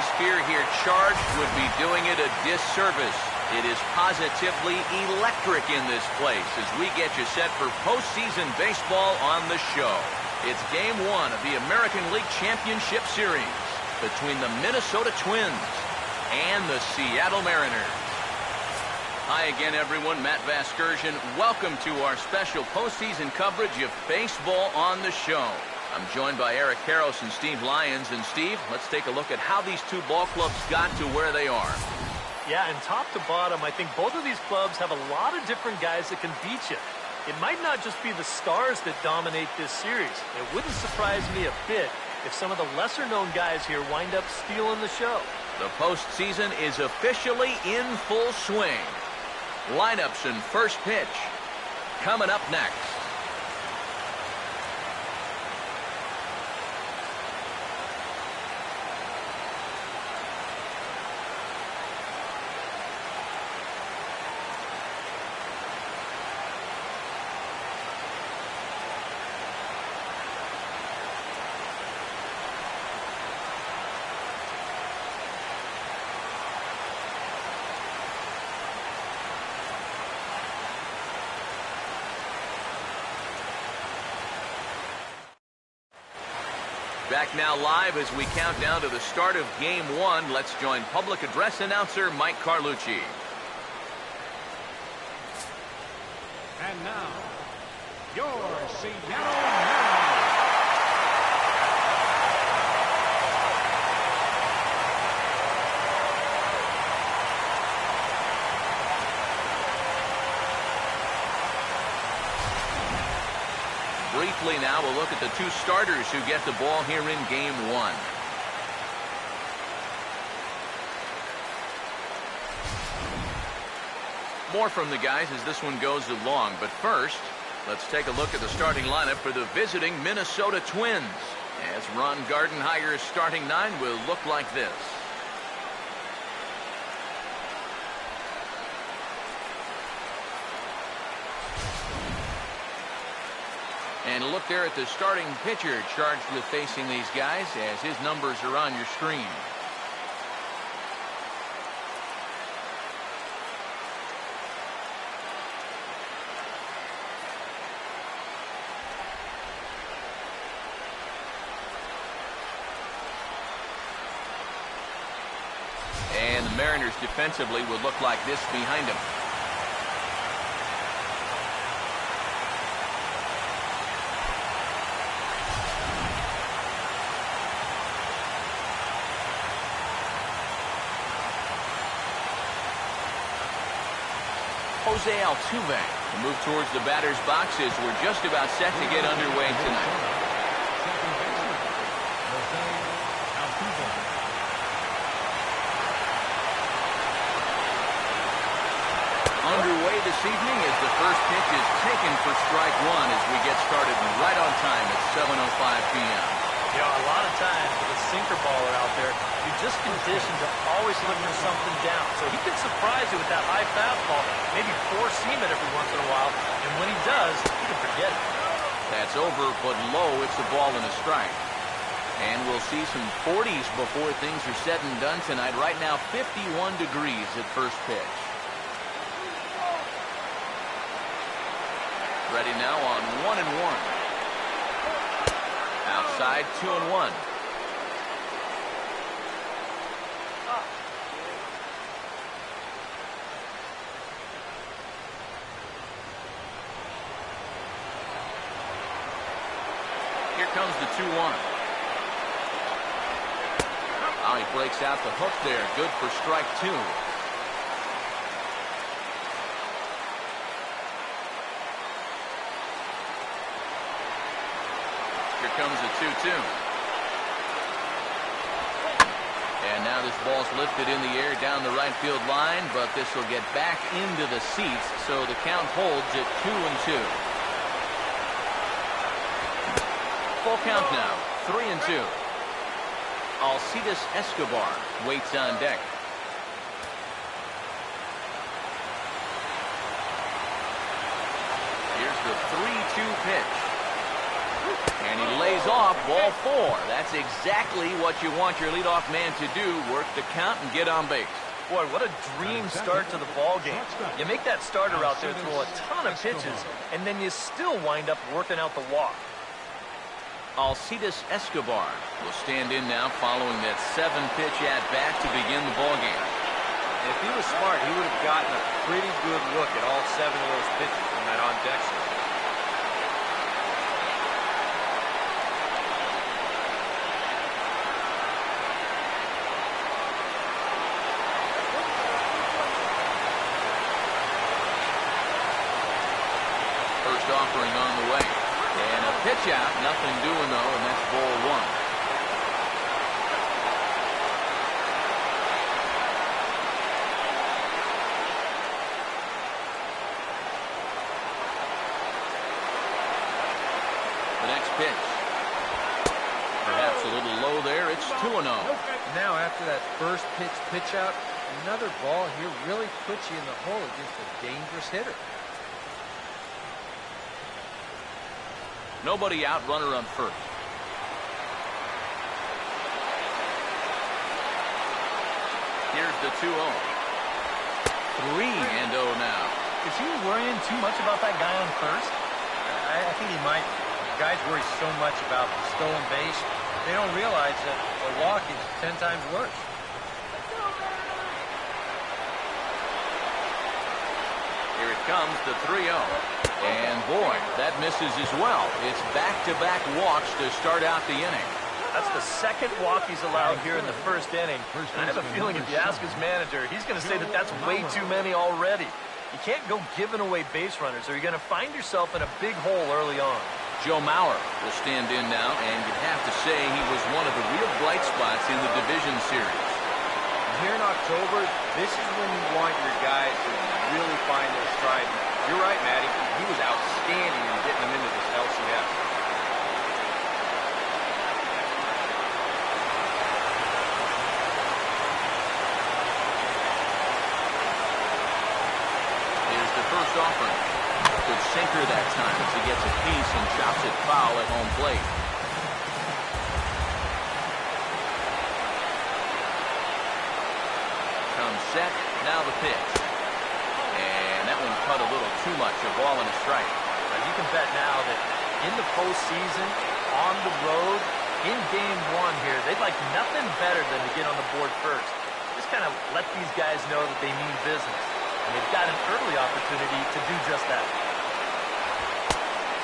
atmosphere here charged would be doing it a disservice. It is positively electric in this place as we get you set for postseason baseball on the show. It's Game 1 of the American League Championship Series between the Minnesota Twins and the Seattle Mariners. Hi again, everyone. Matt Vasgersian. Welcome to our special postseason coverage of baseball on the show. I'm joined by Eric Karros and Steve Lyons. And Steve, let's take a look at how these two ball clubs got to where they are. Yeah, and top to bottom, I think both of these clubs have a lot of different guys that can beat you. It might not just be the stars that dominate this series. It wouldn't surprise me a bit if some of the lesser-known guys here wind up stealing the show. The postseason is officially in full swing. Lineups and first pitch coming up next. Back now live as we count down to the start of Game 1. Let's join public address announcer Mike Carlucci. And now, your Seattle Mariners. Briefly now, we'll look at the two starters who get the ball here in Game 1. More from the guys as this one goes along. But first, let's take a look at the starting lineup for the visiting Minnesota Twins. As Ron Gardenhire's starting nine will look like this. And look there at the starting pitcher charged with facing these guys as his numbers are on your screen. And the Mariners defensively will look like this behind him. Jose Altuve will move towards the batter's boxes. We're just about set to get underway tonight. Underway this evening as the first pitch is taken for strike one as we get started right on time at 7:05 p.m. You know, a lot of times with a sinker baller out there, you're just conditioned to always look for something down. So he can surprise you with that high fastball, maybe four seam it every once in a while, and when he does, you can forget it. That's over, but low. It's a ball and a strike. And we'll see some 40s before things are said and done tonight. Right now, 51 degrees at first pitch. Ready now on 1-1. Outside, 2-1. Here comes the 2-1. Oh, he breaks out the hook there. Good for strike two. Here comes the 2-2. And now this ball's lifted in the air down the right field line, but this will get back into the seats, so the count holds at 2-2. Full count now, 3-2. Alcides Escobar waits on deck. Here's the 3-2 pitch. And he lays off ball 4. That's exactly what you want your leadoff man to do, work the count and get on base. Boy, what a dream start to the ball game. You make that starter out there throw a ton of pitches, and then you still wind up working out the walk. ALCS Escobar will stand in now following that 7-pitch at-bat to begin the ball game. If he was smart, he would have gotten a pretty good look at all 7 of those pitches from that on-deck zone. First offering on the way. And a pitch out, nothing doing though, and that's ball 1. The next pitch. Perhaps a little low there. It's 2-0. Now, after that first pitch out, another ball here really puts you in the hole against a dangerous hitter. Nobody out, runner on first. Here's the 2-0. 3-0 now. Is he worrying too much about that guy on first? I think he might. Guys worry so much about the stolen base, they don't realize that a walk is 10 times worse. Here it comes, the 3-0. And boy, that misses as well. It's back-to-back walks to start out the inning. That's the second walk he's allowed here in the first inning. And I have a feeling if you ask his manager, he's going to say that that's way too many already. You can't go giving away base runners, or you're going to find yourself in a big hole early on. Joe Mauer will stand in now, and you'd have to say he was one of the real bright spots in the division series. Here in October, this is when you want your guys to really find their stride. You're right, Matty. He was outstanding in getting them into this LCS. Here's the first offering. Good sinker that time as he gets a piece and chops it foul at home plate. Comes set, now the pitch. And that one cut a little too much, a ball and a strike. Now you can bet now that in the postseason, on the road, in game 1 here, they'd like nothing better than to get on the board first. Just kind of let these guys know that they mean business. And they've got an early opportunity to do just that.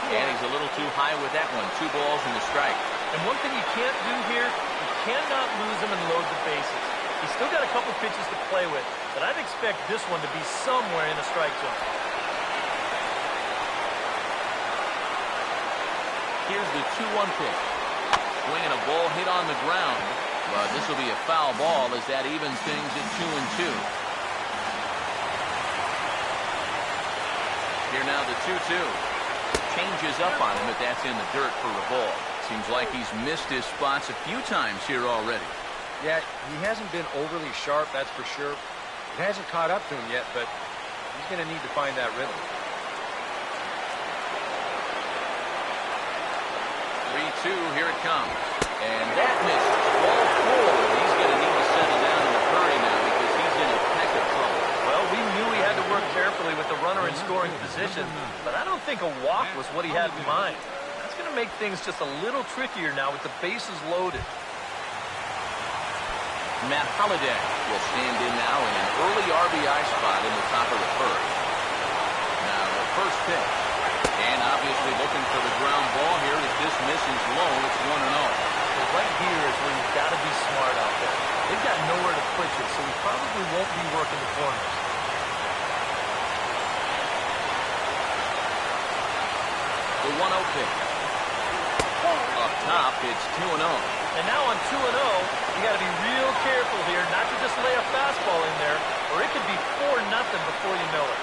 And he's a little too high with that one. 2 balls and a strike. And one thing you can't do here, you cannot lose him and load the bases. He's still got a couple pitches to play with, but I'd expect this one to be somewhere in the strike zone. Here's the 2-1 pitch. Swinging a ball hit on the ground, but this will be a foul ball as that evens things at 2-2. Here now the 2-2. Changes up on him, but that's in the dirt for a ball. Seems like he's missed his spots a few times here already. Yeah, he hasn't been overly sharp, that's for sure. It hasn't caught up to him yet, but he's going to need to find that rhythm. 3-2, here it comes. And that misses. Ball 4. He's going to need to settle down in a hurry now because he's in a peck of trouble. Well, we knew he had to work carefully with the runner in scoring position, but I don't think a walk was what he had in mind. That's going to make things just a little trickier now with the bases loaded. Matt Holliday will stand in now in an early RBI spot in the top of the first. Now the first pitch. And obviously looking for the ground ball here. If this misses low, it's 1-0. So right here is where you've got to be smart out there. They've got nowhere to put you, so he probably won't be working the corners. The 1-0 pitch. Up top, it's 2-0. And now on 2-0, you got to be real careful here not to just lay a fastball in there, or it could be 4-0 before you know it.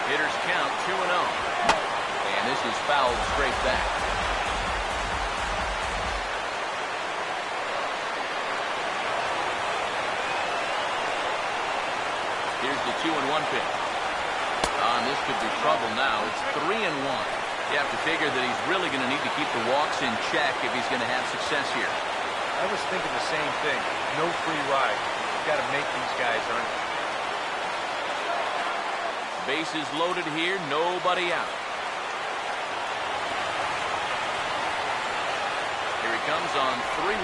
Hitters count 2-0. And this is fouled straight back. the 2-1 pitch. And this could be trouble now. It's 3-1. You have to figure that he's really going to need to keep the walks in check if he's going to have success here. I was thinking the same thing. No free ride. You've got to make these guys earn it. Bases loaded here, nobody out. Here he comes on 3-1.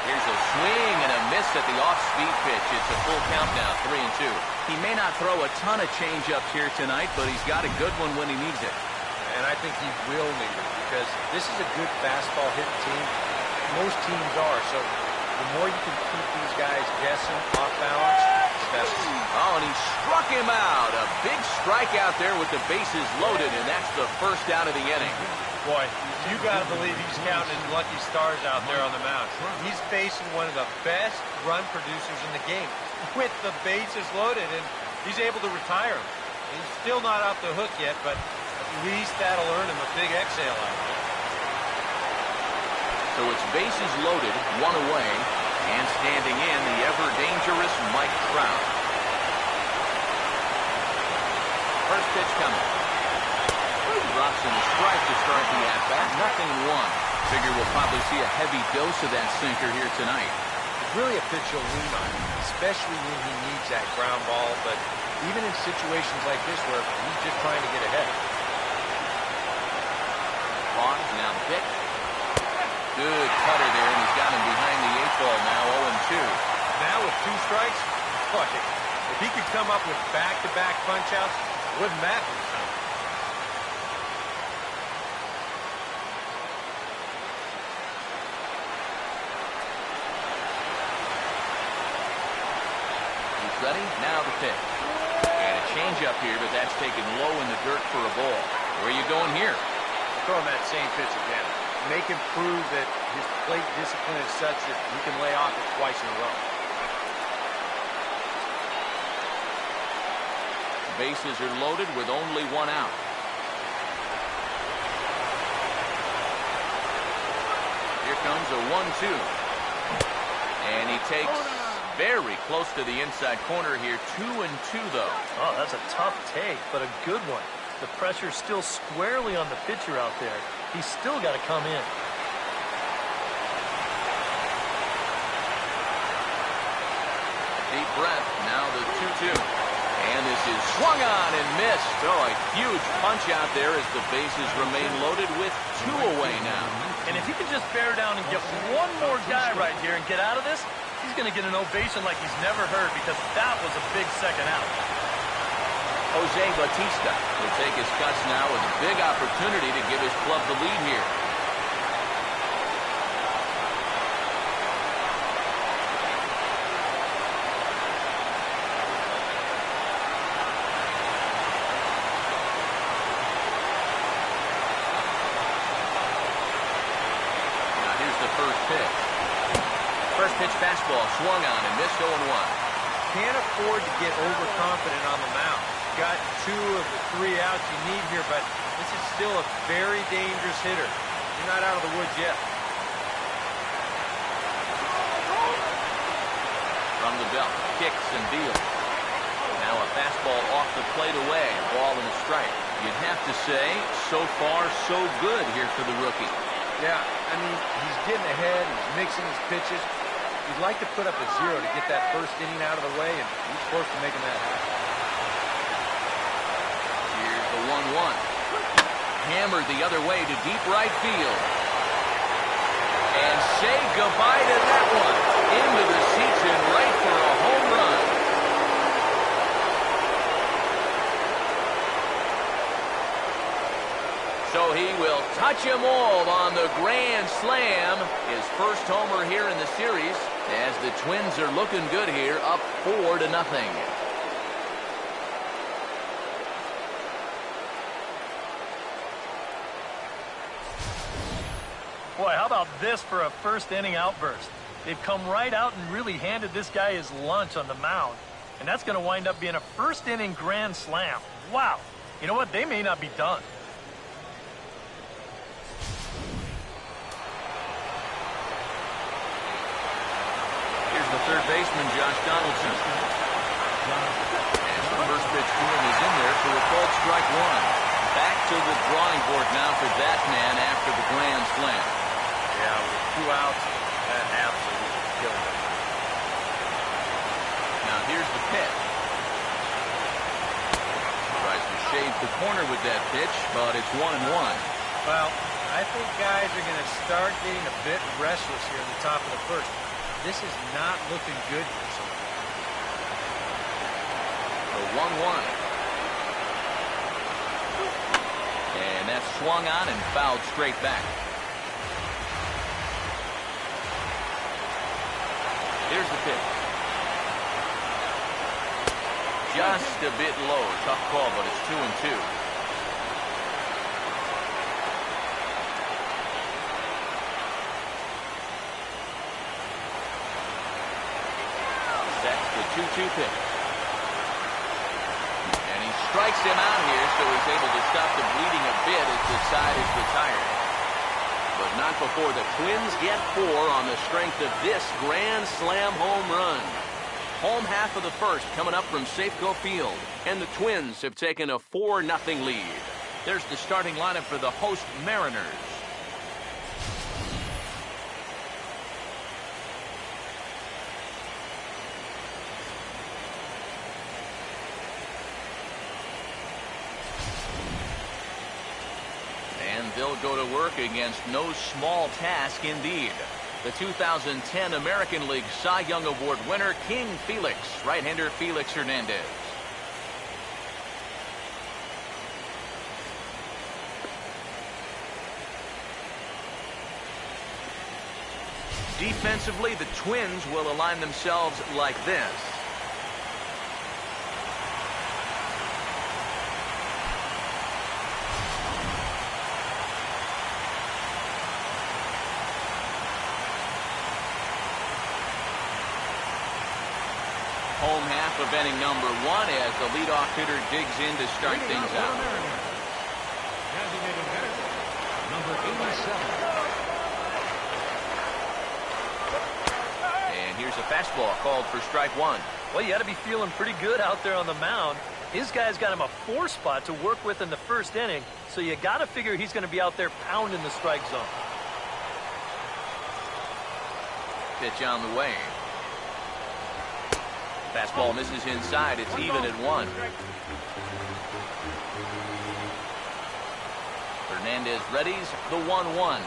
Here's a swing and a miss at the off-speed pitch. It's a full count now, 3-2. He may not throw a ton of changeups here tonight, but he's got a good one when he needs it. And I think he will need it because this is a good fastball hitting team. Most teams are, so the more you can keep these guys guessing, off balance, the better. Oh, and he struck him out. A big strikeout there with the bases loaded, and that's the first out of the inning. Boy, you got to believe he's counting his lucky stars out there on the mound. He's facing one of the best run producers in the game with the bases loaded, and he's able to retire him. He's still not off the hook yet, but at least that'll earn him a big exhale out there. So it's bases loaded, one away, and standing in the ever-dangerous Mike Trout. First pitch coming. Drops in the strike to start the at-bat. 0-1. Figure we'll probably see a heavy dose of that sinker here tonight. It's really a pitch you'll lean on, especially when he needs that ground ball, but even in situations like this where he's just trying to get ahead. Pause, now the pitch. Good cutter there, and he's got him behind the 8 ball now, 0-2. Now with 2 strikes, fuck it. If he could come up with back-to-back punch-outs, wouldn't matter. Ready? Now the pitch. And a changeup here, but that's taken low in the dirt for a ball. Where are you going here? Throw him that same pitch again. Make him prove that his plate discipline is such that he can lay off it twice in a row. Bases are loaded with only 1 out. Here comes a 1-2. And he takes very close to the inside corner here. 2-2 though. Oh, that's a tough take, but a good one. The pressure's still squarely on the pitcher out there. He's still got to come in. Deep breath. Now the 2-2. And this is swung on and missed. Oh, a huge punch out there as the bases remain loaded with 2 away now. And if he can just bear down and get one more guy right here and get out of this, he's going to get an ovation like he's never heard because that was a big second out. Jose Bautista will take his cuts now with a big opportunity to give his club the lead here. Now here's the first pitch. First pitch fastball swung on and missed 0-1. Can't afford to get overconfident on the mound. Got 2 of the 3 outs you need here, but this is still a very dangerous hitter. You're not out of the woods yet. From the belt, kicks and deals. Now a fastball off the plate away, ball and a strike. You'd have to say, so far, so good here for the rookie. Yeah, I mean, he's getting ahead, he's mixing his pitches. You'd like to put up a 0 to get that first inning out of the way, and he's close to making that happen. Here's the 1-1. Hammered the other way to deep right field. And say goodbye to that one. Into the seats and right for a home run. So he will touch them all on the grand slam. His first homer here in the series as the Twins are looking good here, up 4-0. Boy, how about this for a first inning outburst? They've come right out and really handed this guy his lunch on the mound. And that's going to wind up being a first inning grand slam. Wow. You know what? They may not be done. Here's the third baseman, Josh Donaldson. First pitch to him is in there for a called strike one. Back to the drawing board now for that man after the grand slam. Yeah, with 2 outs, that absolutely killed him. Now here's the pitch. Tries to shave the corner with that pitch, but it's 1-1. Well, I think guys are going to start getting a bit restless here in the top of the first. This is not looking good for some. The 1-1. And that's swung on and fouled straight back. Here's the pitch. Just a bit low. Tough call, but it's 2-2. That's the 2-2 pitch. And he strikes him out here, so he's able to stop the bleeding a bit as the side is retired. But not before the Twins get 4 on the strength of this grand slam home run. Home half of the first coming up from Safeco Field, and the Twins have taken a 4-0 lead. There's the starting lineup for the host Mariners. And they'll go to work against no small task indeed. The 2010 American League Cy Young Award winner, King Felix, right-hander Felix Hernandez. Defensively, the Twins will align themselves like this. Home half of inning number 1 as the leadoff hitter digs in to start things out. Designated hitter, number 87. And here's a fastball called for strike 1. Well, you got to be feeling pretty good out there on the mound. His guy's got him a 4 spot to work with in the first inning, so you got to figure he's going to be out there pounding the strike zone. Pitch on the way. Fastball misses inside. It's even at 1. Hernandez readies the 1-1.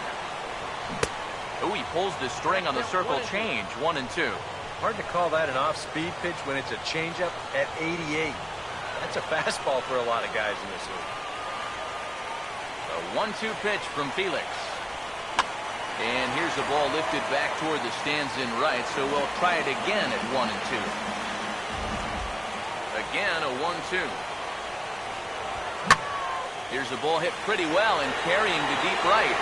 Oh, he pulls the string on the circle change. 1-2. Hard to call that an off-speed pitch when it's a changeup at 88. That's a fastball for a lot of guys in this league. The 1-2 pitch from Felix. And here's the ball lifted back toward the stands in right, so we'll try it again at 1-2. Again, a 1-2. Here's the ball hit pretty well and carrying to deep right.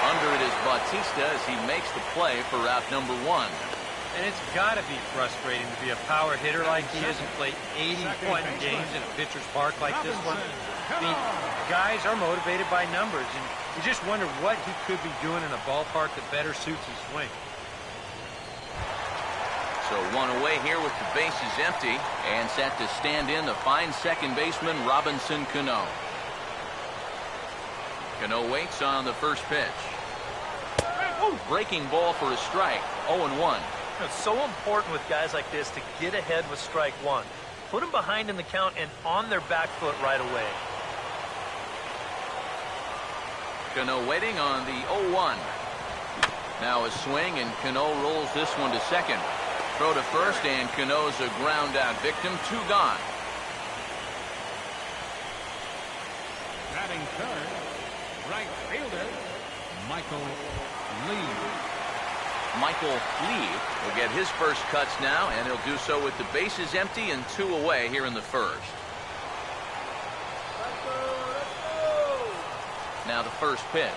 Under it is Bautista as he makes the play for route number 1. And it's got to be frustrating to be a power hitter like he is and play 81 games in a pitcher's park like this one. I mean, guys are motivated by numbers, and you just wonder what he could be doing in a ballpark that better suits his swing. So 1 away here with the bases empty, and set to stand in the fine second baseman Robinson Cano. Cano waits on the first pitch. Breaking ball for a strike. 0-1. It's so important with guys like this to get ahead with strike 1. Put them behind in the count and on their back foot right away. Cano waiting on the 0-1. Now a swing, and Cano rolls this one to second. Throw to first, and Cano's a ground out victim. 2 gone. Batting third, right fielder, Michael Lee. Michael Lee will get his first cuts now, and he'll do so with the bases empty and 2 away here in the first. Now the first pitch.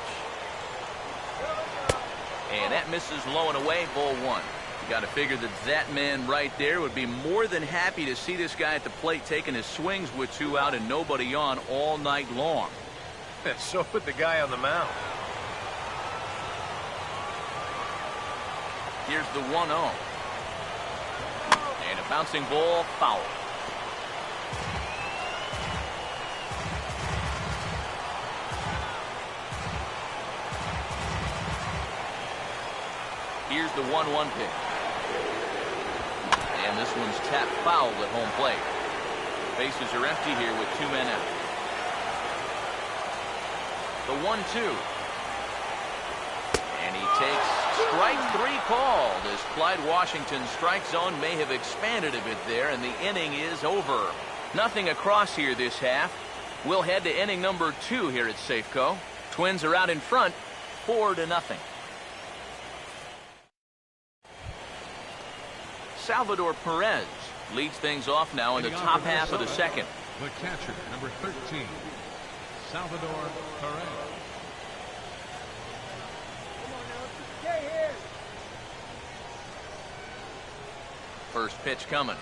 And that misses low and away, ball 1. You got to figure that man right there would be more than happy to see this guy at the plate taking his swings with 2 out and nobody on all night long. So would the guy on the mound. Here's the 1-0. And a Bouncing ball, foul. Here's the 1-1 pitch. And this one's tapped foul at home plate. Bases are empty here with 2 men out. The 1-2. And he takes strike 3 called as Clyde Washington's strike zone may have expanded a bit there, and the inning is over. Nothing across here this half. We'll head to inning number 2 here at Safeco. Twins are out in front, 4-0. Salvador Perez leads things off now in the top half of the second. The catcher, number 13, Salvador Perez. First pitch coming.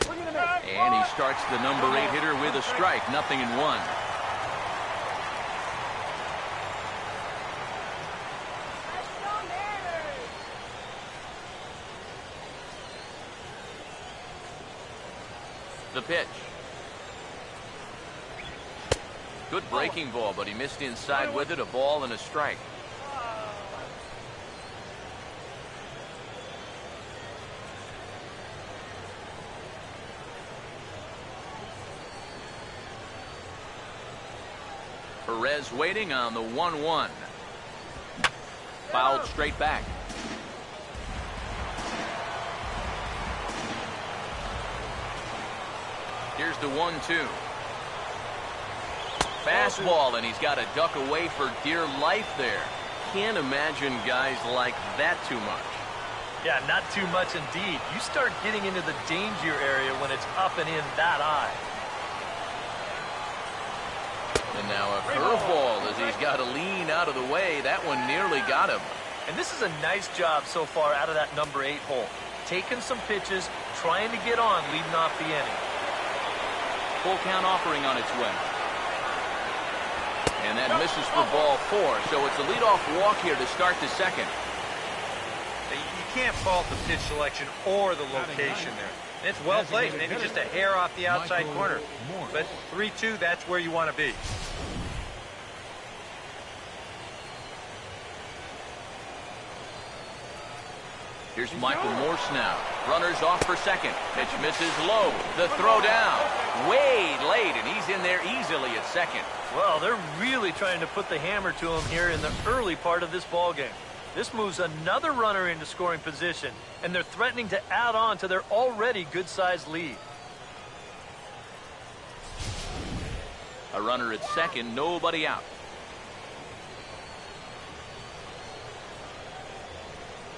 And he starts the number 8 hitter with a strike. 0-1. The pitch. Good breaking ball, but he missed inside with it. A ball and a strike. Perez waiting on the 1-1. Fouled straight back. Here's the 1-2. Fastball, and he's got to duck away for dear life there. Can't imagine guys like that too much. Yeah, not too much indeed. You start getting into the danger area when it's up and in that high. And now a curveball as he's got to lean out of the way. That one nearly got him. And this is a nice job so far out of that number 8 hole. Taking some pitches, trying to get on, leading off the inning. Full count offering on its way. And that misses for ball 4. So it's a leadoff walk here to start the second. You can't fault the pitch selection or the location there. It's well placed, maybe just a hair off the outside corner. But 3-2, that's where you want to be. Here's Michael Morse now. Runners off for second. Pitch misses low. The throw down. Way late, and he's in there easily at second. Well, they're really trying to put the hammer to him here in the early part of this ball game. This moves another runner into scoring position, and they're threatening to add on to their already good-sized lead. A runner at second, nobody out.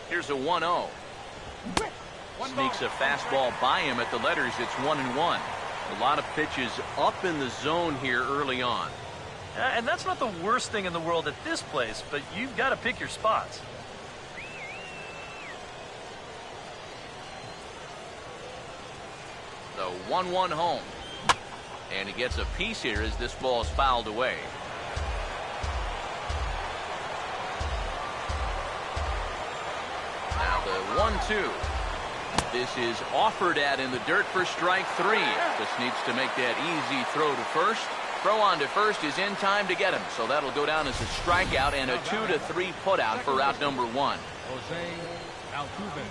Here's a 1-0. Sneaks a fastball by him at the letters. It's 1-1. A lot of pitches up in the zone here early on. And that's not the worst thing in the world at this place, but you've got to pick your spots. The 1-1 home. And he gets a piece here as this ball is fouled away. Now the 1-2. This is offered at in the dirt for strike 3. Just needs to make that easy throw to first. Throw on to first is in time to get him. So that'll go down as a strikeout and a 2-3 putout for out number 1. Jose Altuve.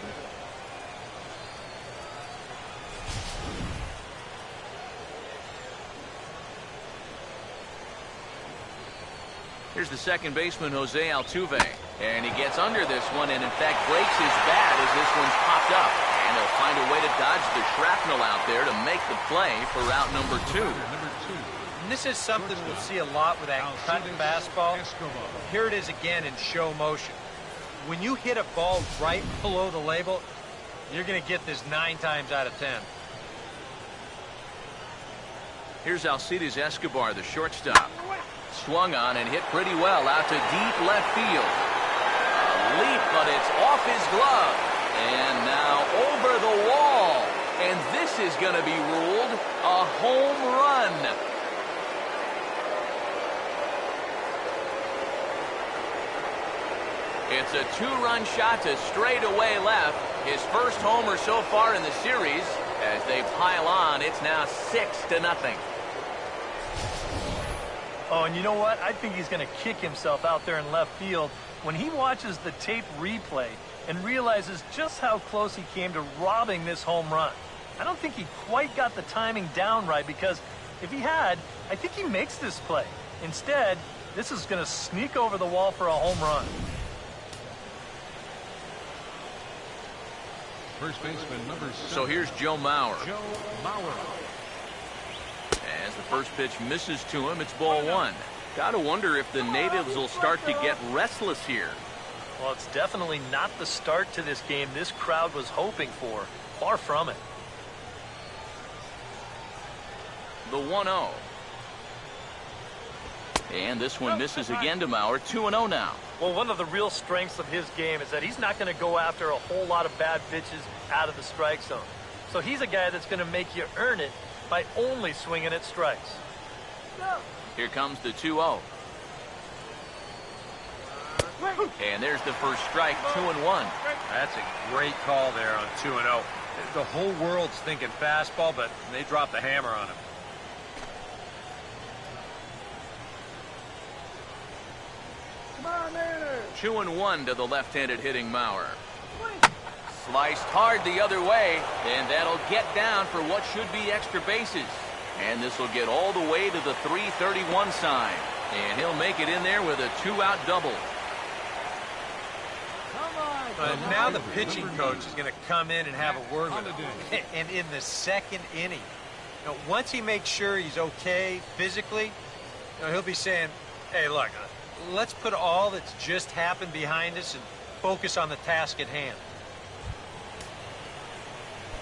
Here's the second baseman, Jose Altuve. And he gets under this one and, in fact, breaks his bat as this one's popped up. And he'll find a way to dodge the shrapnel out there to make the play for route number 2. And this is something we'll see a lot with that cut fastball. Here it is again in show motion. When you hit a ball right below the label, you're going to get this 9 times out of 10. Here's Alcides Escobar, the shortstop. Swung on and hit pretty well out to deep left field. A leap, but it's off his glove. And now over the wall. And this is going to be ruled a home run. It's a 2-run shot to straightaway left. His first homer so far in the series. As they pile on, it's now 6-0. Oh, and you know what? I think he's going to kick himself out there in left field when he watches the tape replay and realizes just how close he came to robbing this home run. I don't think he quite got the timing down right, because if he had, I think he makes this play. Instead, this is going to sneak over the wall for a home run. First baseman number 7. So here's Joe Mauer. Joe Mauer. As the first pitch misses to him, it's ball 1. Gotta wonder if the natives will start to get restless here. Well, it's definitely not the start to this game this crowd was hoping for. Far from it. The 1-0. And this one misses again to Mauer. 2-0 now. Well, one of the real strengths of his game is that he's not going to go after a whole lot of bad pitches out of the strike zone. So he's a guy that's going to make you earn it by only swinging at strikes. Here comes the 2-0. And there's the first strike, 2-1. That's a great call there on 2-0. The whole world's thinking fastball, but they dropped the hammer on him. Come on, Mariners. 2-1 to the left-handed hitting Mauer. Sliced hard the other way, and that'll get down for what should be extra bases. And this will get all the way to the 331 sign. And he'll make it in there with a 2-out double. Now the pitching coach is going to come in and have a word with him. And in the second inning, once he makes sure he's okay physically, he'll be saying, hey, look, let's put all that's just happened behind us and focus on the task at hand.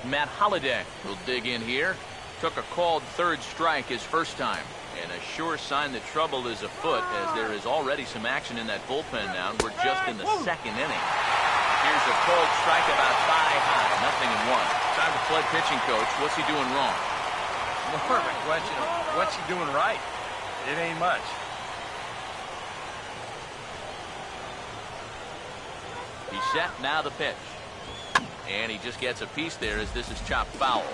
Matt Holliday will dig in here. Took a called third strike his first time. And a sure sign that trouble is afoot, as there is already some action in that bullpen now. And we're just in the second inning. Here's a cold strike about thigh high. 0-1. Time to play pitching coach. What's he doing wrong? More of a question of what's he doing right? It ain't much. He's set, now the pitch. And he just gets a piece there as this is chopped foul.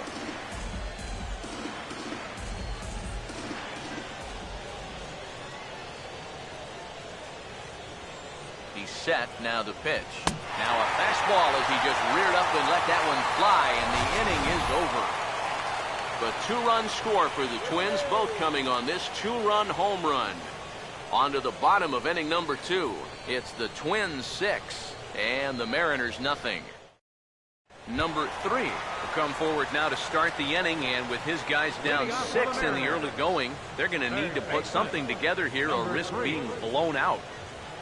He's set, now the pitch. Now a fastball as he just reared up and let that one fly, and the inning is over. The 2-run score for the Twins, both coming on this 2-run home run. On to the bottom of inning number 2. It's the Twins 6 and the Mariners nothing. Number 3 will come forward now to start the inning, and with his guys down 6 in the early going, they're going to need to put something together here or risk being blown out.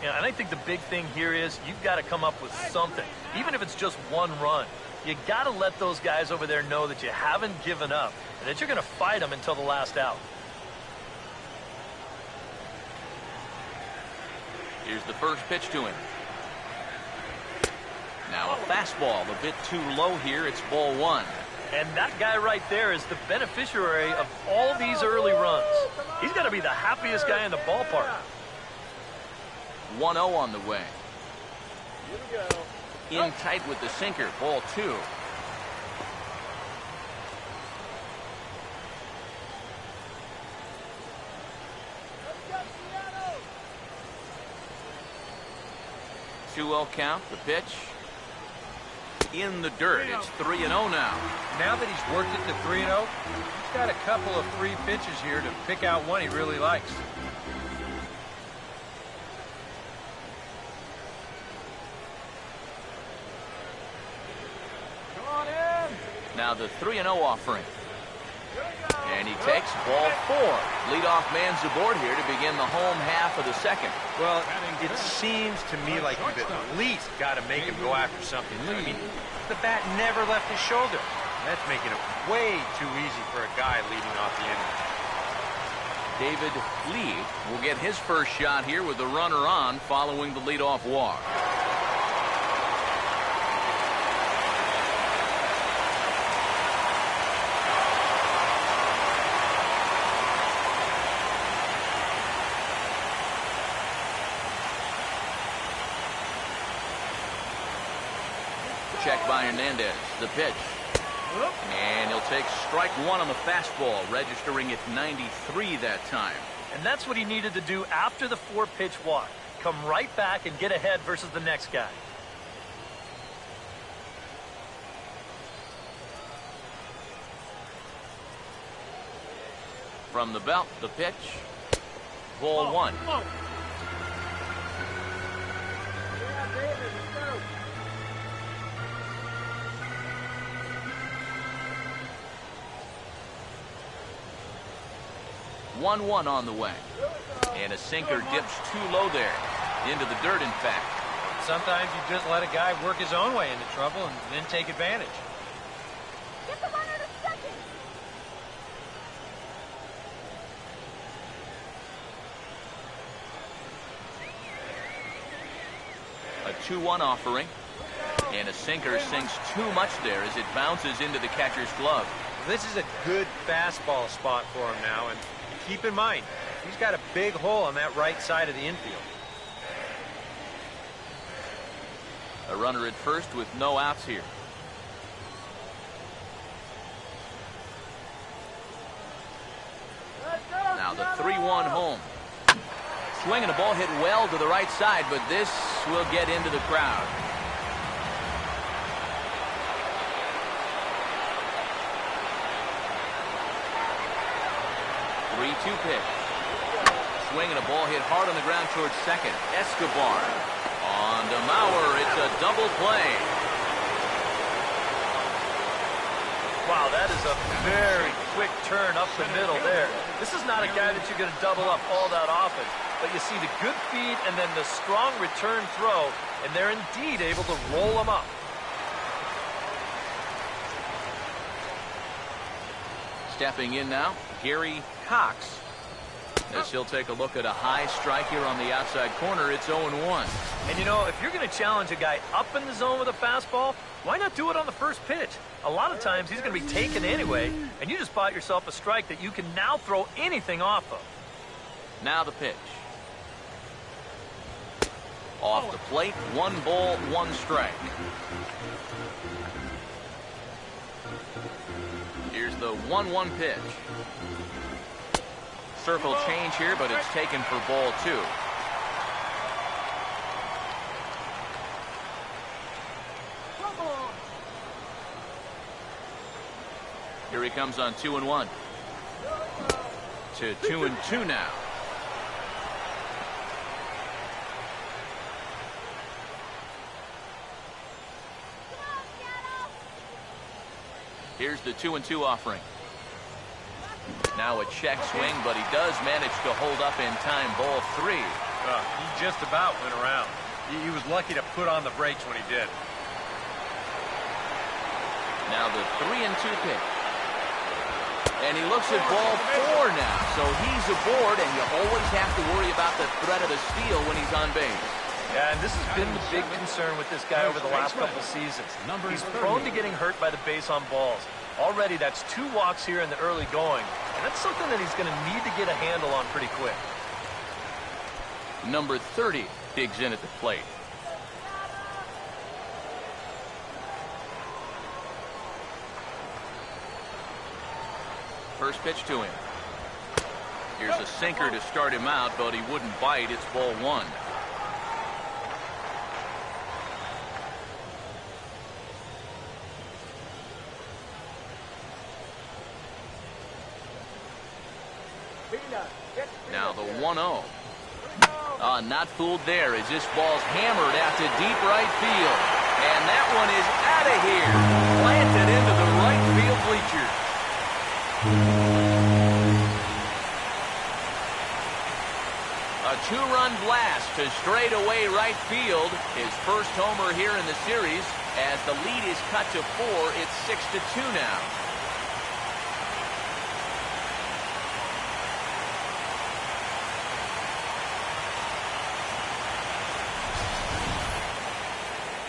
Yeah, and I think the big thing here is you've got to come up with something, even if it's just one run. You got to let those guys over there know that you haven't given up and that you're going to fight them until the last out. Here's the first pitch to him. Now a fastball a bit too low here. It's ball 1. And that guy right there is the beneficiary of all these early runs. He's got to be the happiest guy in the ballpark. 1-0 on the way. In tight with the sinker, ball 2. Two-0 count, the pitch. In the dirt, it's 3-0 now. Now that he's worked it to 3-0, he's got a couple of free pitches here to pick out one he really likes. Now the 3-0 offering. And he takes ball 4. Leadoff man's aboard here to begin the home half of the second. Well, it seems to me like you've at least got to make him go after something. I mean, the bat never left his shoulder. That's making it way too easy for a guy leading off the inning. David Lee will get his first shot here with the runner on following the leadoff walk. Check by Hernandez. The pitch. And he'll take strike one on the fastball, registering at 93 that time. And that's what he needed to do after the 4-pitch walk. Come right back and get ahead versus the next guy. From the belt, the pitch. Ball one. Yeah, David, let's go. One on the way. And a sinker dips too low there. Into the dirt, in fact. Sometimes you just let a guy work his own way into trouble and then take advantage. Get the runner to second. A 2-1 offering. And a sinker sinks too much there as it bounces into the catcher's glove. This is a good fastball spot for him now, and keep in mind, he's got a big hole on that right side of the infield. A runner at first with no outs here. Now the 3-1 home. Swinging a ball hit well to the right side, but this will get into the crowd. 3-2 pitch. Swinging a ball hit hard on the ground towards second. Escobar on to Mauer. It's a double play. Wow, that is a very quick turn up the middle there. This is not a guy that you're going to double up all that often. But you see the good feed and then the strong return throw, and they're indeed able to roll him up. Stepping in now, Gary Cox. As he'll take a look at a high strike here on the outside corner, it's 0-1. And you know, if you're going to challenge a guy up in the zone with a fastball, why not do it on the first pitch? A lot of times he's going to be taken anyway, and you just bought yourself a strike that you can now throw anything off of. Now the pitch. Off the plate, 1 ball, 1 strike. Here's the 1-1 pitch. Circle change here, but it's taken for ball 2. Here he comes on 2-1. To 2-2 now. Here's the 2-2 offering. Now a check swing, but he does manage to hold up in time. Ball 3. He just about went around. He was lucky to put on the brakes when he did. Now the 3-2 pitch. And he looks at ball 4 now. So he's aboard, and you always have to worry about the threat of a steal when he's on base. Yeah, and this has been the big concern with this guy over the last couple seasons. He's prone to getting hurt by the base on balls. Already, that's 2 walks here in the early going, and that's something that he's going to need to get a handle on pretty quick. Number 30 digs in at the plate. First pitch to him. Here's a sinker to start him out, but he wouldn't bite. It's ball 1. Now the 1-0. Not fooled there as this ball's hammered out to deep right field. And that one is out of here. Planted into the right field bleachers. A 2-run blast to straightaway right field. His first homer here in the series. As the lead is cut to 4, it's 6-2 now.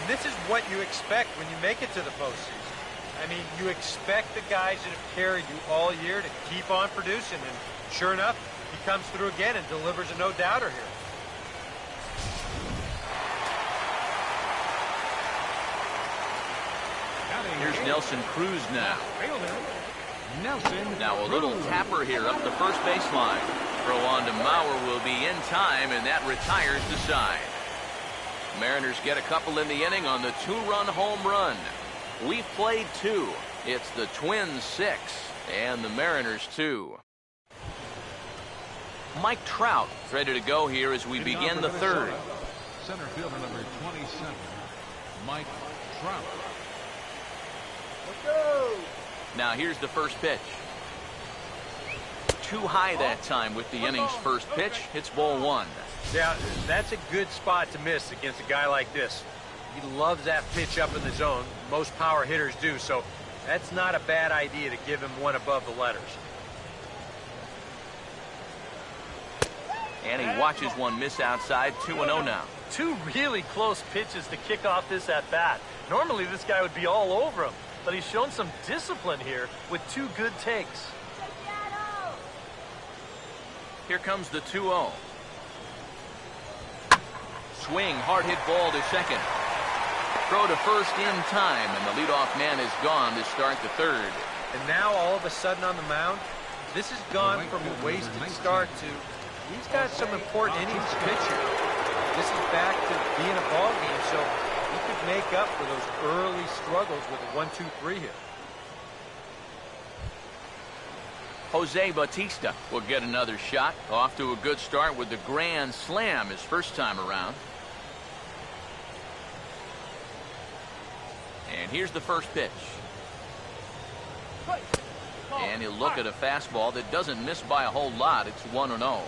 This is what you expect when you make it to the postseason. I mean, you expect the guys that have carried you all year to keep on producing, and sure enough, he comes through again and delivers a no-doubter here. Here's Nelson Cruz now. Nelson. Now a little tapper here up the first baseline. Throw on to Mauer will be in time, and that retires the side. Mariners get a couple in the inning on the 2-run home run. We've played 2. It's the Twins 6 and the Mariners 2. Mike Trout ready to go here as we begin the third. Center fielder number 27, Mike Trout. Let's go. Now here's the first pitch. Too high that time with the inning's first pitch. It's ball 1. Yeah, that's a good spot to miss against a guy like this. He loves that pitch up in the zone. Most power hitters do, so that's not a bad idea to give him one above the letters. And he watches one miss outside. 2-0 now. 2 really close pitches to kick off this at-bat. Normally this guy would be all over him, but he's shown some discipline here with 2 good takes. Here comes the 2-0. Swing, hard hit ball to second. Throw to first in time, and the leadoff man is gone to start the third. And now all of a sudden on the mound, this has gone from a wasted start to he's got some important innings to pitch here. This is back to being a ball game, so he could make up for those early struggles with a 1-2-3 here. Jose Bautista will get another shot. Off to a good start with the grand slam his first time around. And here's the first pitch. And he'll look at a fastball that doesn't miss by a whole lot. It's 1-0.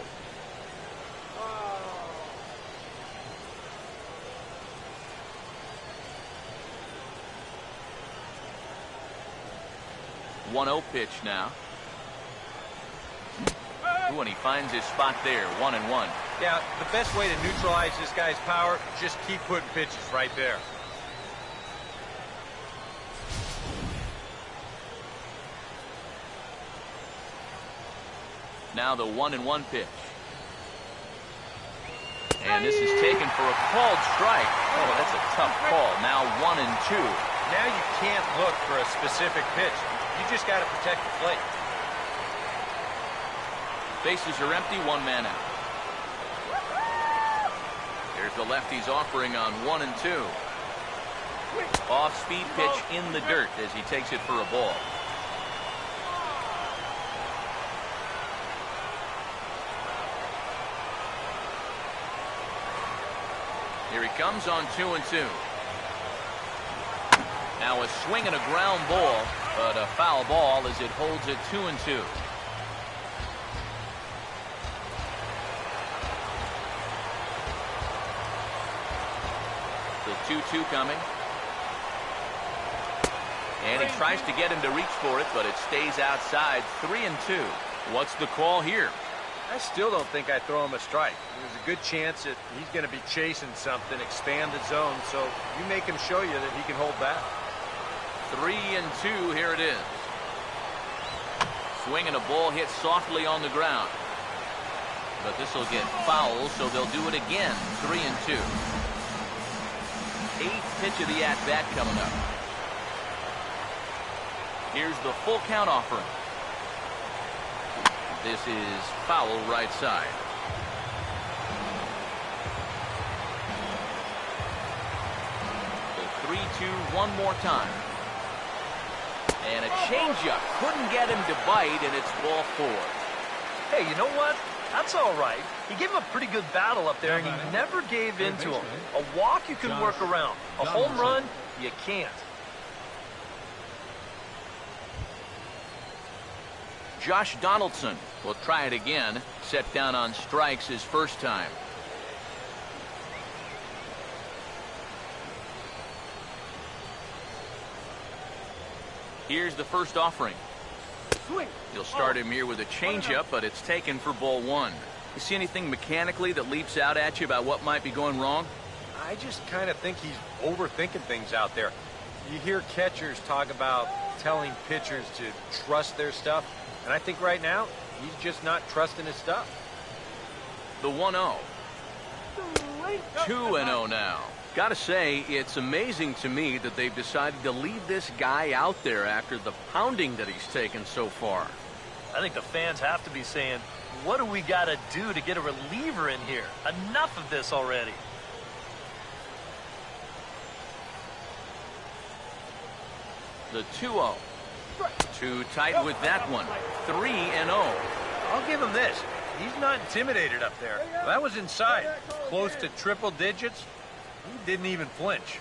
One-0 pitch now. Ooh, and he finds his spot there. 1-1. Yeah, the best way to neutralize this guy's power, just keep putting pitches right there. Now the 1-1 pitch. And this is taken for a called strike. Oh, that's a tough call. Now 1-2. Now you can't look for a specific pitch. You just got to protect the plate. Bases are empty, 1 man out. Here's the lefty's offering on 1-2. Off-speed pitch in the dirt as he takes it for a ball. Here he comes on 2-2. Now a swing and a ground ball, but a foul ball as it holds it 2-2. The 2-2 coming. And he tries to get him to reach for it, but it stays outside. 3-2. What's the call here? I still don't think I throw him a strike. There's a good chance that he's going to be chasing something, expand the zone, so you make him show you that he can hold back. 3-2, here it is. Swing and a ball hit softly on the ground. But this will get foul, so they'll do it again. 3-2. 8th pitch of the at-bat coming up. Here's the full count offering. This is foul right side. The 3-2 one more time. And a changeup. Couldn't get him to bite, and it's ball 4. Hey, you know what? That's all right. He gave him a pretty good battle up there, and he never gave in to him. A walk you can work around. A home run, you can't. Josh Donaldson will try it again. Set down on strikes his first time. Here's the first offering. He'll start him here with a changeup, but it's taken for ball 1. You see anything mechanically that leaps out at you about what might be going wrong? I just kind of think he's overthinking things out there. You hear catchers talk about telling pitchers to trust their stuff, and I think right now he's just not trusting his stuff. The 1-0. 2-0 now. Gotta say, it's amazing to me that they've decided to leave this guy out there after the pounding that he's taken so far. I think the fans have to be saying, what do we got to do to get a reliever in here? Enough of this already. The 2-0. Too tight with that one. 3-0. I'll give him this. He's not intimidated up there. That was inside. Close to triple digits. He didn't even flinch.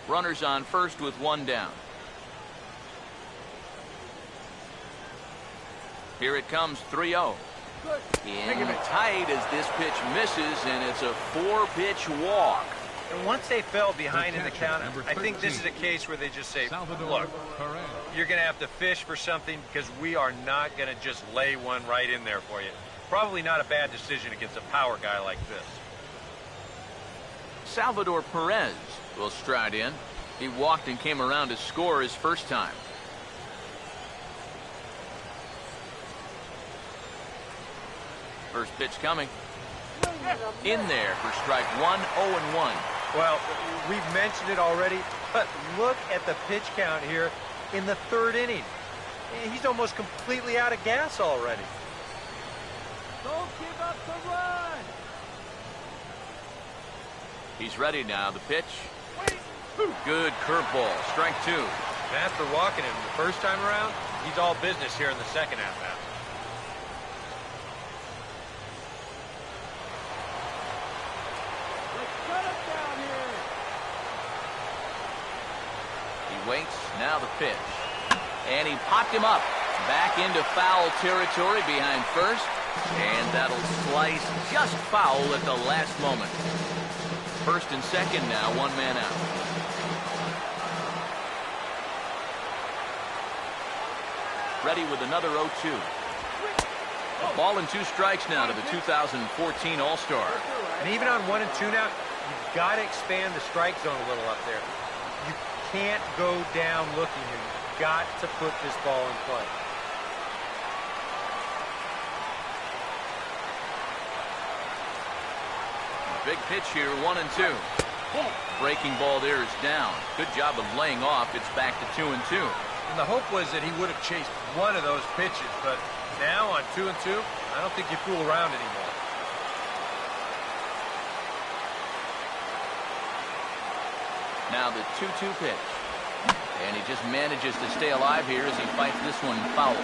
Runners on first with one down. Here it comes, 3-0. In tight as this pitch misses, and it's a 4-pitch walk. And once they fell behind in the count, I think this is a case where they just say, look, you're going to have to fish for something because we are not going to just lay one right in there for you. Probably not a bad decision against a power guy like this. Salvador Perez will stride in. He walked and came around to score his first time. First pitch coming. In there for strike one, 0-1. Well, we've mentioned it already, but look at the pitch count here in the third inning. He's almost completely out of gas already. Don't give up the run. He's ready now. The pitch. Good curveball. Strike two. And after walking him the first time around, he's all business here in the second half now. Waits, now the pitch. And he popped him up. Back into foul territory behind first. And that'll slice just foul at the last moment. First and second now, one man out. Ready with another 0-2. A ball and two strikes now to the 2014 All-Star. And even on 1 and 2 now, you've got to expand the strike zone a little up there. You can't go down looking here. You've got to put this ball in play. Big pitch here, 1 and 2. Breaking ball there is down. Good job of laying off. It's back to 2 and 2. And the hope was that he would have chased one of those pitches, but now on 2 and 2, I don't think you fool around anymore. Now the 2-2 pitch. And he just manages to stay alive here as he fights this one foul.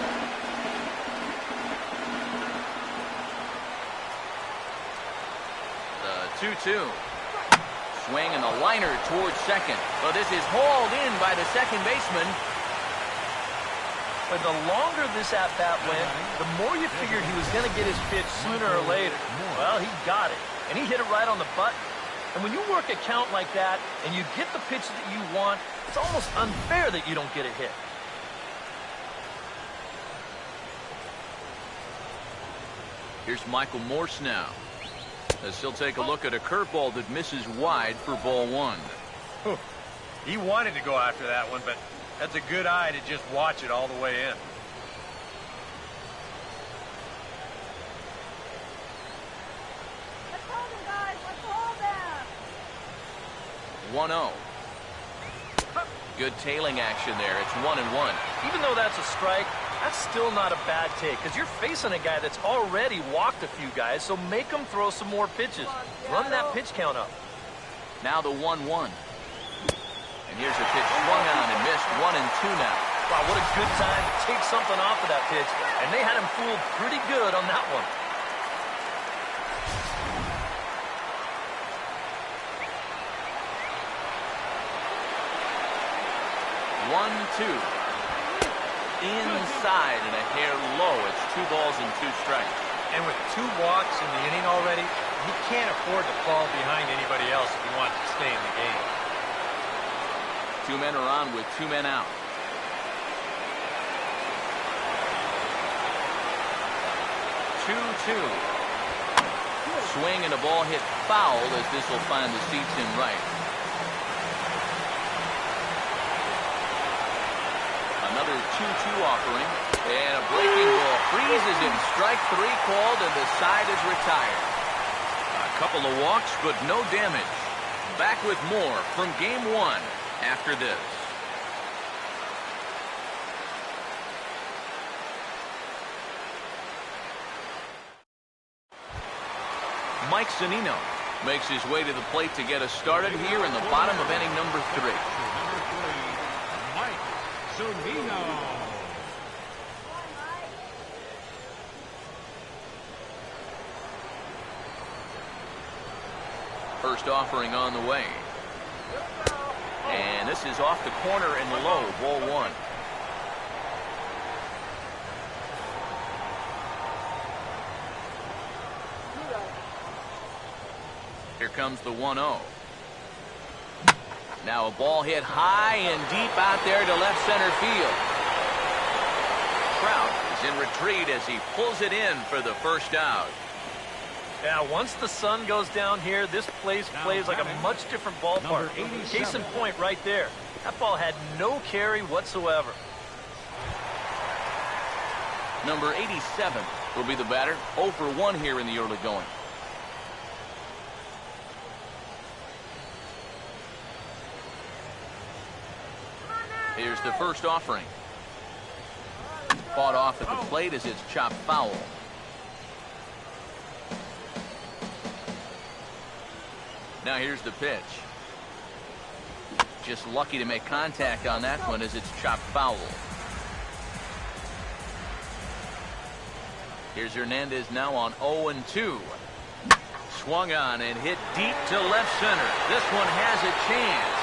The 2-2. Swing and a liner towards second. But this is hauled in by the second baseman. But the longer this at-bat went, the more you figured he was going to get his pitch sooner or later. Well, he got it, and he hit it right on the button. And when you work a count like that and you get the pitch that you want, it's almost unfair that you don't get a hit. Here's Michael Morse now, as he'll take a look at a curveball that misses wide for ball one. He wanted to go after that one, but that's a good eye to just watch it all the way in. Let's hold him, guys. Let's hold him. 1-0. Good tailing action there. It's 1-1. Even though that's a strike, that's still not a bad take because you're facing a guy that's already walked a few guys, so make him throw some more pitches. Run that pitch count up. Now the 1-1. And here's a pitch swung on and missed. 1 and 2 now. Wow, what a good time to take something off of that pitch. And they had him fooled pretty good on that one. One, two. Inside and a hair low. It's 2 balls and 2 strikes. And with 2 walks in the inning already, he can't afford to fall behind anybody else if he wants to stay in the game. 2 men are on with 2 men out. Two. Swing and a ball hit foul as this will find the seats in right. Another 2-2 offering. And a breaking ball freezes him. Strike 3 called and the side is retired. A couple of walks, but no damage. Back with more from Game 1 after this. Mike Zunino makes his way to the plate to get us started here in the bottom of inning number 3. Number 3, Mike Zunino. First offering on the way. And this is off the corner and low, ball 1. Here comes the 1-0. Now a ball hit high and deep out there to left center field. Trout is in retreat as he pulls it in for the first out. Yeah, once the sun goes down here, this place plays like a much different ballpark. Case in point right there. That ball had no carry whatsoever. Number 87 will be the batter. 0 for 1 here in the early going. Here's the first offering. Fought off at the plate as it's chopped foul. Now here's the pitch. Just lucky to make contact on that one as it's chopped foul. Here's Hernandez now on 0-2. Swung on and hit deep to left center. This one has a chance.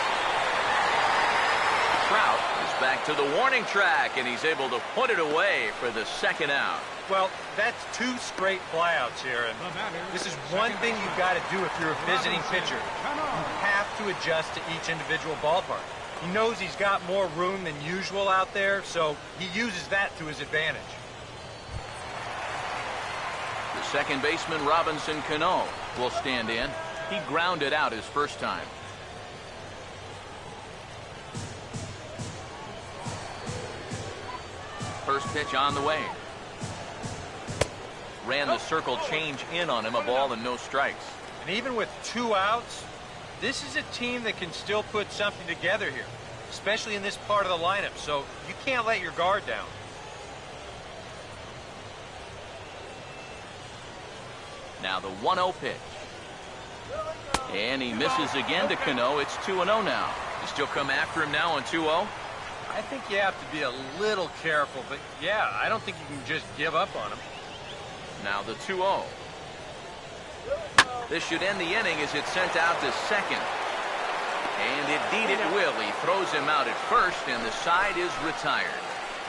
Trout is back to the warning track, and he's able to put it away for the second out. Well, that's 2 straight flyouts here, and this is one thing you've got to do if you're a visiting pitcher. You have to adjust to each individual ballpark. He knows he's got more room than usual out there, so he uses that to his advantage. The second baseman, Robinson Cano, will stand in. He grounded out his first time. First pitch on the way. Ran the circle change in on him, a ball and no strikes. And even with 2 outs, this is a team that can still put something together here, especially in this part of the lineup, so you can't let your guard down. Now the 1-0 pitch. And he misses again to Cano. It's 2-0 now. You still come after him now on 2-0? I think you have to be a little careful, but yeah, I don't think you can just give up on him. Now the 2-0. This should end the inning as it's sent out to second. And indeed it will. He throws him out at first, and the side is retired.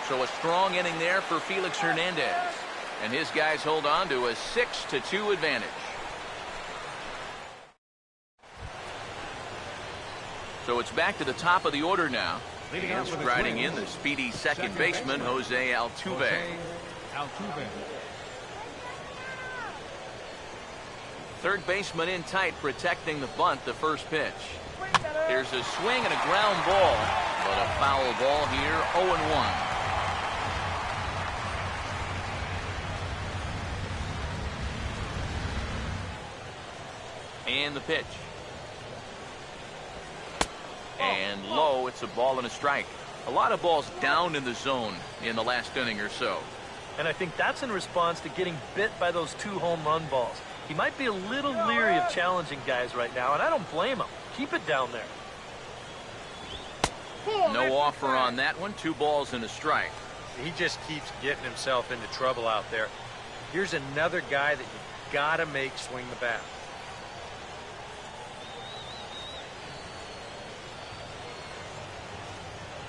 So a strong inning there for Felix Hernandez. And his guys hold on to a 6-2 advantage. So it's back to the top of the order now. And striding in the speedy second baseman, Jose Altuve. Third baseman in tight, protecting the bunt, the first pitch. Here's a swing and a ground ball, but a foul ball here, 0-1. And the pitch. And low, it's a ball and a strike. A lot of balls down in the zone in the last inning or so. And I think that's in response to getting bit by those 2 home run balls. He might be a little leery of challenging guys right now, and I don't blame him. Keep it down there. No offer on that one. 2 balls and a strike. He just keeps getting himself into trouble out there. Here's another guy that you gotta make swing the bat.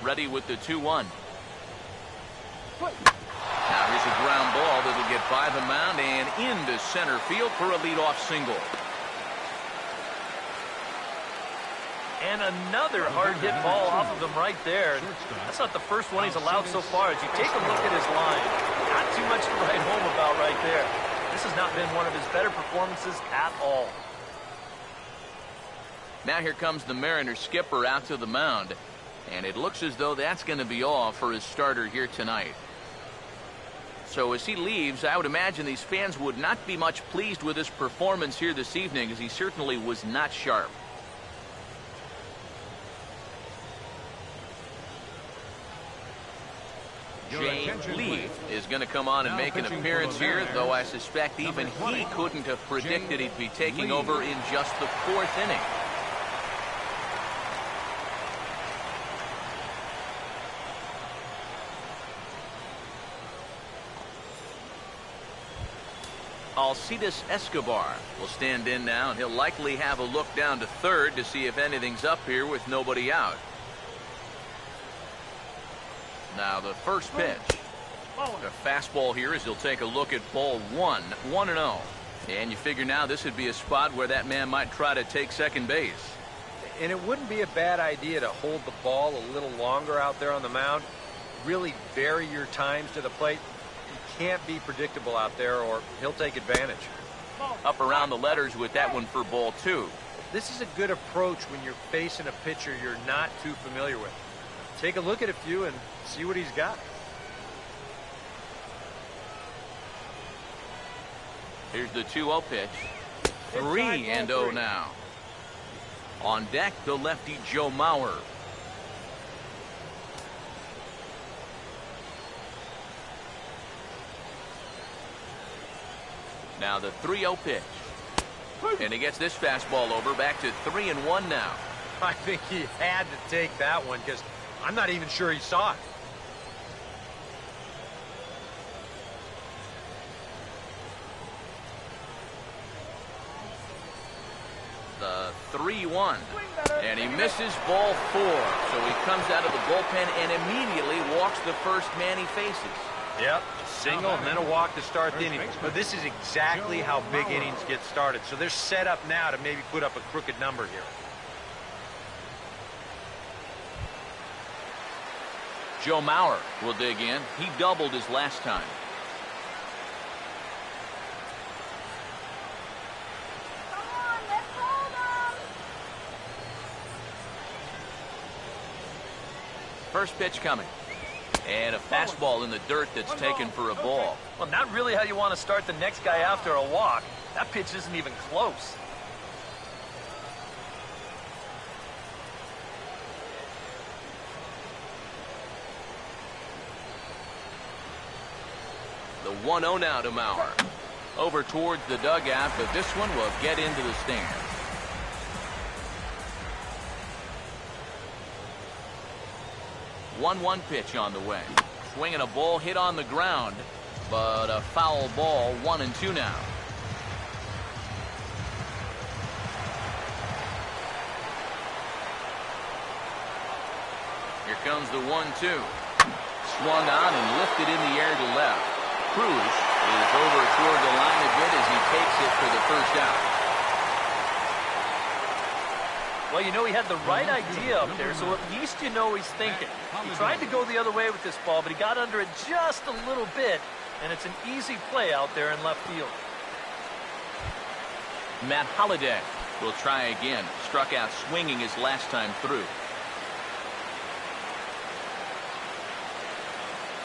Ready with the 2-1. Now here's a ground ball that'll get by the mound and into center field for a leadoff single. And another hard hit ball off of him right there. That's not the first one he's allowed so far. As you take a look at his line, not too much to write home about right there. This has not been one of his better performances at all. Now here comes the Mariners skipper out to the mound. And it looks as though that's going to be all for his starter here tonight. So as he leaves, I would imagine these fans would not be much pleased with his performance here this evening, as he certainly was not sharp. Jay Lee is going to come on and make an appearance here, though I suspect even he couldn't have predicted he'd be taking over in just the 4th inning. ALCS Escobar will stand in now, and he'll likely have a look down to third to see if anything's up here with nobody out. Now the first pitch. A fastball here as he'll take a look at ball 1, 1-0. And you figure now this would be a spot where that man might try to take second base. And it wouldn't be a bad idea to hold the ball a little longer out there on the mound. Really vary your times to the plate. You can't be predictable out there or he'll take advantage. Up around the letters with that one for ball 2. This is a good approach when you're facing a pitcher you're not too familiar with. Take a look at a few and see what he's got. Here's the 2-0 pitch. 3-0 now. On deck, the lefty Joe Mauer. Now the 3-0 pitch. And he gets this fastball over, back to 3-1 now. I think he had to take that one because I'm not even sure he saw it. The 3-1. And he misses ball 4. So he comes out of the bullpen and immediately walks the first man he faces. Yep, a single and then a walk to start the inning. But this is exactly how big innings get started. So they're set up now to maybe put up a crooked number here. Joe Mauer will dig in. He doubled his last time. Come on, let's hold them. First pitch coming. And a fastball in the dirt that's taken for a ball. Well, not really how you want to start the next guy after a walk. That pitch isn't even close. The 1-0 now to Mauer. Over towards the dugout, but this one will get into the stand. One pitch on the way. Swinging a ball hit on the ground, but a foul ball. 1-2 now. Here comes the 1-2. Swung on and lifted in the air to left. Cruz is over toward the line a bit as he takes it for the first out. Well, you know, he had the right idea up there, so at least you know he's thinking. He tried to go the other way with this ball, but he got under it just a little bit, and it's an easy play out there in left field. Matt Holliday will try again. Struck out swinging his last time through.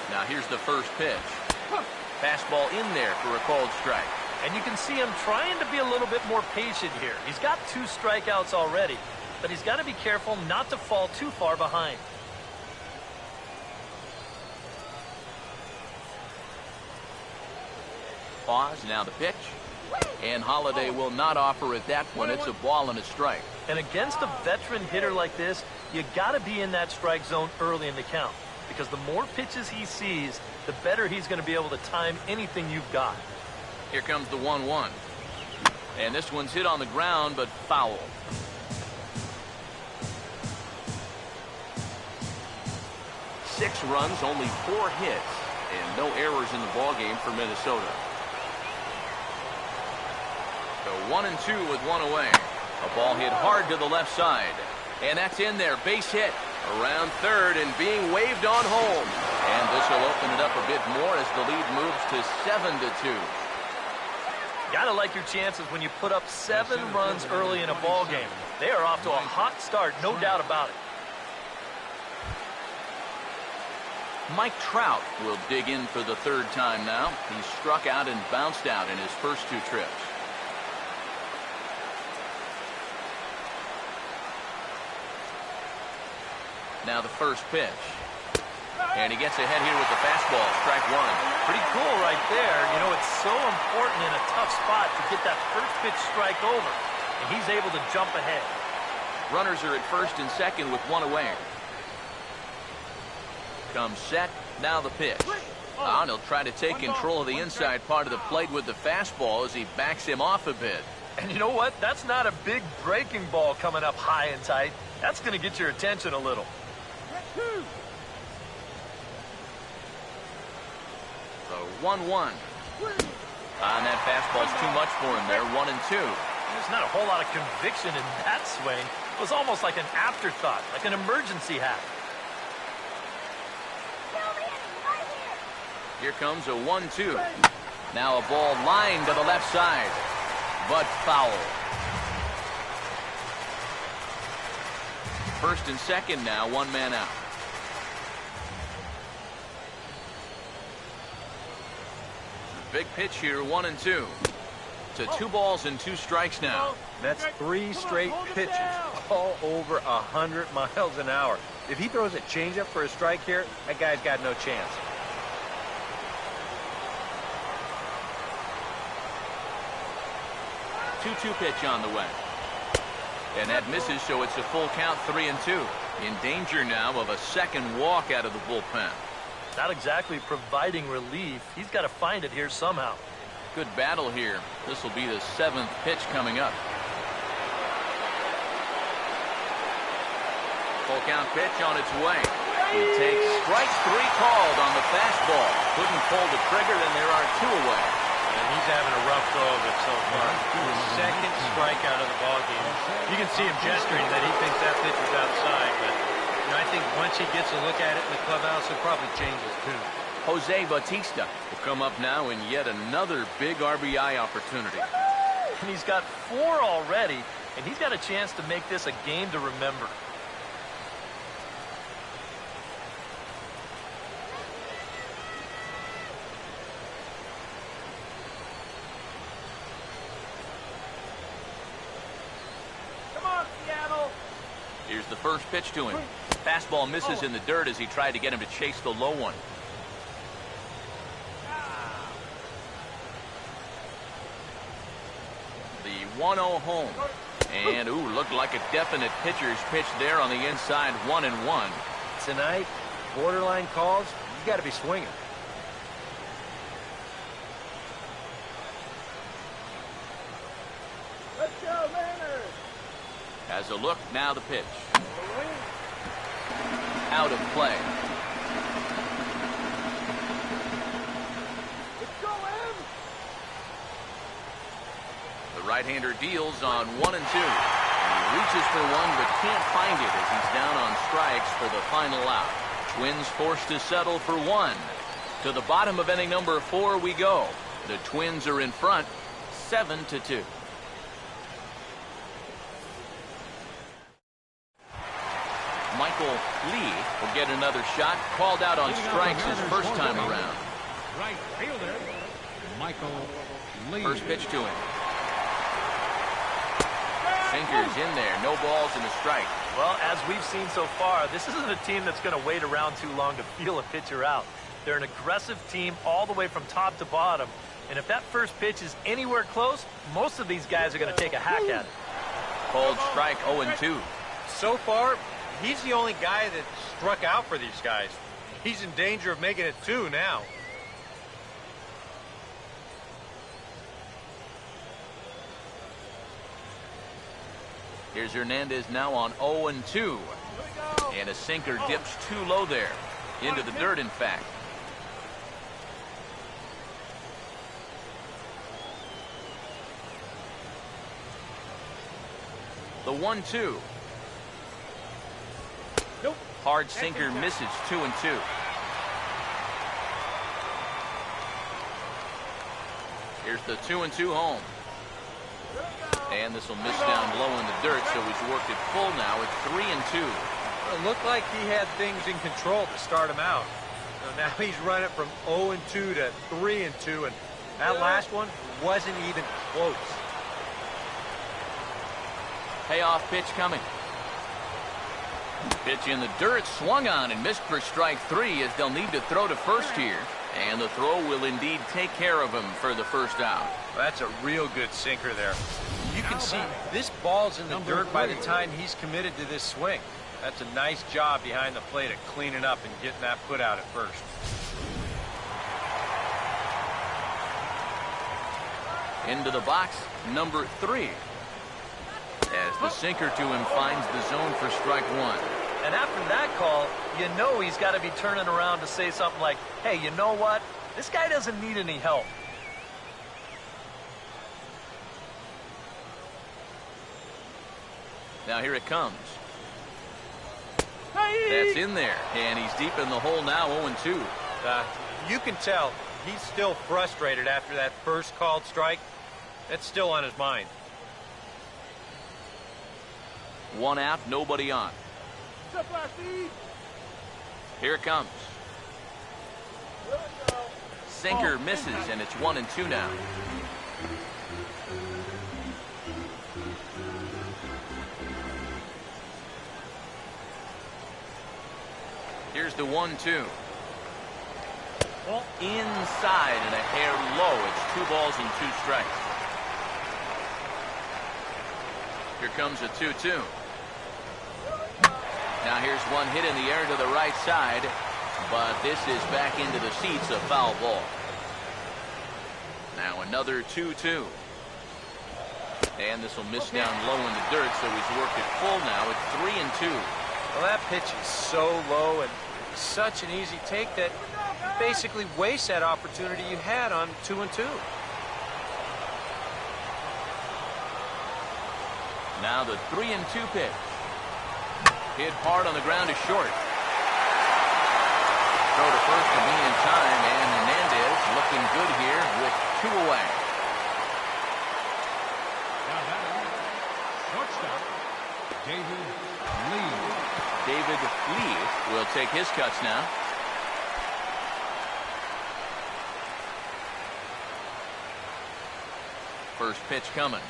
Now here's the first pitch. Fastball in there for a called strike. And you can see him trying to be a little bit more patient here. He's got 2 strikeouts already, but he's got to be careful not to fall too far behind. Pause, now the pitch. And Holliday will not offer at that one. It's a ball and a strike. And against a veteran hitter like this, you got to be in that strike zone early in the count, because the more pitches he sees, the better he's going to be able to time anything you've got. Here comes the 1-1. And this one's hit on the ground, but foul. Six runs, only 4 hits, and no errors in the ballgame for Minnesota. So 1-2 with 1 away. A ball hit hard to the left side. And that's in there. Base hit around third and being waved on home. And this will open it up a bit more as the lead moves to 7-2. Gotta like your chances when you put up 7 runs early in a ball game. They are off to a hot start, no doubt about it. Mike Trout will dig in for the 3rd time now. He struck out and bounced out in his first 2 trips. Now the first pitch. And he gets ahead here with the fastball. Strike one. Pretty cool right there. You know, it's so important in a tough spot to get that first pitch strike over. And he's able to jump ahead. Runners are at first and second with one away. Comes set. Now the pitch. And he'll try to take control of the inside part of the plate with the fastball as he backs him off a bit. And you know what? That's not a big breaking ball coming up high and tight. That's going to get your attention a little. So 1-1. And that fastball's too much for him there. 1-2. There's not a whole lot of conviction in that swing. It was almost like an afterthought, like an emergency hack. Here comes a 1-2. Now a ball lined to the left side, but foul. First and second now, one man out. Big pitch here, 1-2. To 2 balls and 2 strikes now. That's 3 straight pitches, all over 100 miles an hour. If he throws a changeup for a strike here, that guy's got no chance. 2-2 pitch on the way. And that misses, so it's a full count, 3-2. In danger now of a second walk out of the bullpen. Not exactly providing relief. He's got to find it here somehow. Good battle here. This will be the 7th pitch coming up. Full count pitch on its way. He takes strike 3 called on the fastball. Couldn't pull the trigger, then there are 2 away. And he's having a rough go of it so far. His second strikeout of the ballgame. You can see him gesturing that he thinks that pitch is outside, but you know, I think once he gets a look at it in the clubhouse, he'll probably change his tune. Jose Bautista will come up now in yet another big RBI opportunity. And he's got 4 already, and he's got a chance to make this a game to remember. Here's the first pitch to him. Fastball misses in the dirt as he tried to get him to chase the low one. The 1-0 home. And, ooh, looked like a definite pitcher's pitch there on the inside, 1-1. Tonight, borderline calls, you got to be swinging. Let's go, Mariners! Has a look, now the pitch. Out of play. Let's go, Em! The right-hander deals on 1-2. He reaches for one but can't find it as he's down on strikes for the final out. Twins forced to settle for 1. To the bottom of inning number 4 we go. The Twins are in front, 7-2. Michael Lee will get another shot. Called out on strikes his first time around. Right fielder, Michael Lee. First pitch to him. Sinkers in there. No balls and a strike. Well, as we've seen so far, this isn't a team that's going to wait around too long to feel a pitcher out. They're an aggressive team all the way from top to bottom. And if that first pitch is anywhere close, most of these guys are going to take a hack at it. Called strike 0-2. So far, he's the only guy that struck out for these guys. He's in danger of making it 2 now. Here's Hernandez now on 0-2. And a sinker dips too low there. Into the dirt, in fact. The 1-2. Nope. Hard sinker misses, 2-2. Here's the 2-2 home. And this will miss down low in the dirt, so he's worked it full now at 3-2. It looked like he had things in control to start him out. So now he's running from 0-2 to 3-2, and that last one wasn't even close. Payoff pitch coming. Pitch in the dirt, swung on and missed for strike 3 as they'll need to throw to first here. And the throw will indeed take care of him for the first out. That's a real good sinker there. You can see this ball's in the dirt by the time he's committed to this swing. That's a nice job behind the plate of cleaning up and getting that put out at first. Into the box, number 3. As the sinker to him finds the zone for strike 1. And after that call, you know he's got to be turning around to say something like, hey, you know what? This guy doesn't need any help. Now here it comes. That's in there, and he's deep in the hole now, 0-2. You can tell he's still frustrated after that first called strike. That's still on his mind. 1 out, nobody on. Here it comes. Sinker misses, and it's 1-2 now. Here's the 1-2. Inside and a hair low. It's 2 balls and 2 strikes. Here comes a 2-2. Now here's one hit in the air to the right side, but this is back into the seats, a foul ball. Now another 2-2. And this will miss down low in the dirt, so he's worked it full now. It's 3-2. Well, that pitch is so low and such an easy take that you basically waste that opportunity you had on 2-2. Now the 3-2 pitch. Hit hard on the ground is short. Throw to first to be in time, and Hernandez looking good here with 2 away. Now batting, shortstop, David Lee. David Lee will take his cuts now. First pitch coming.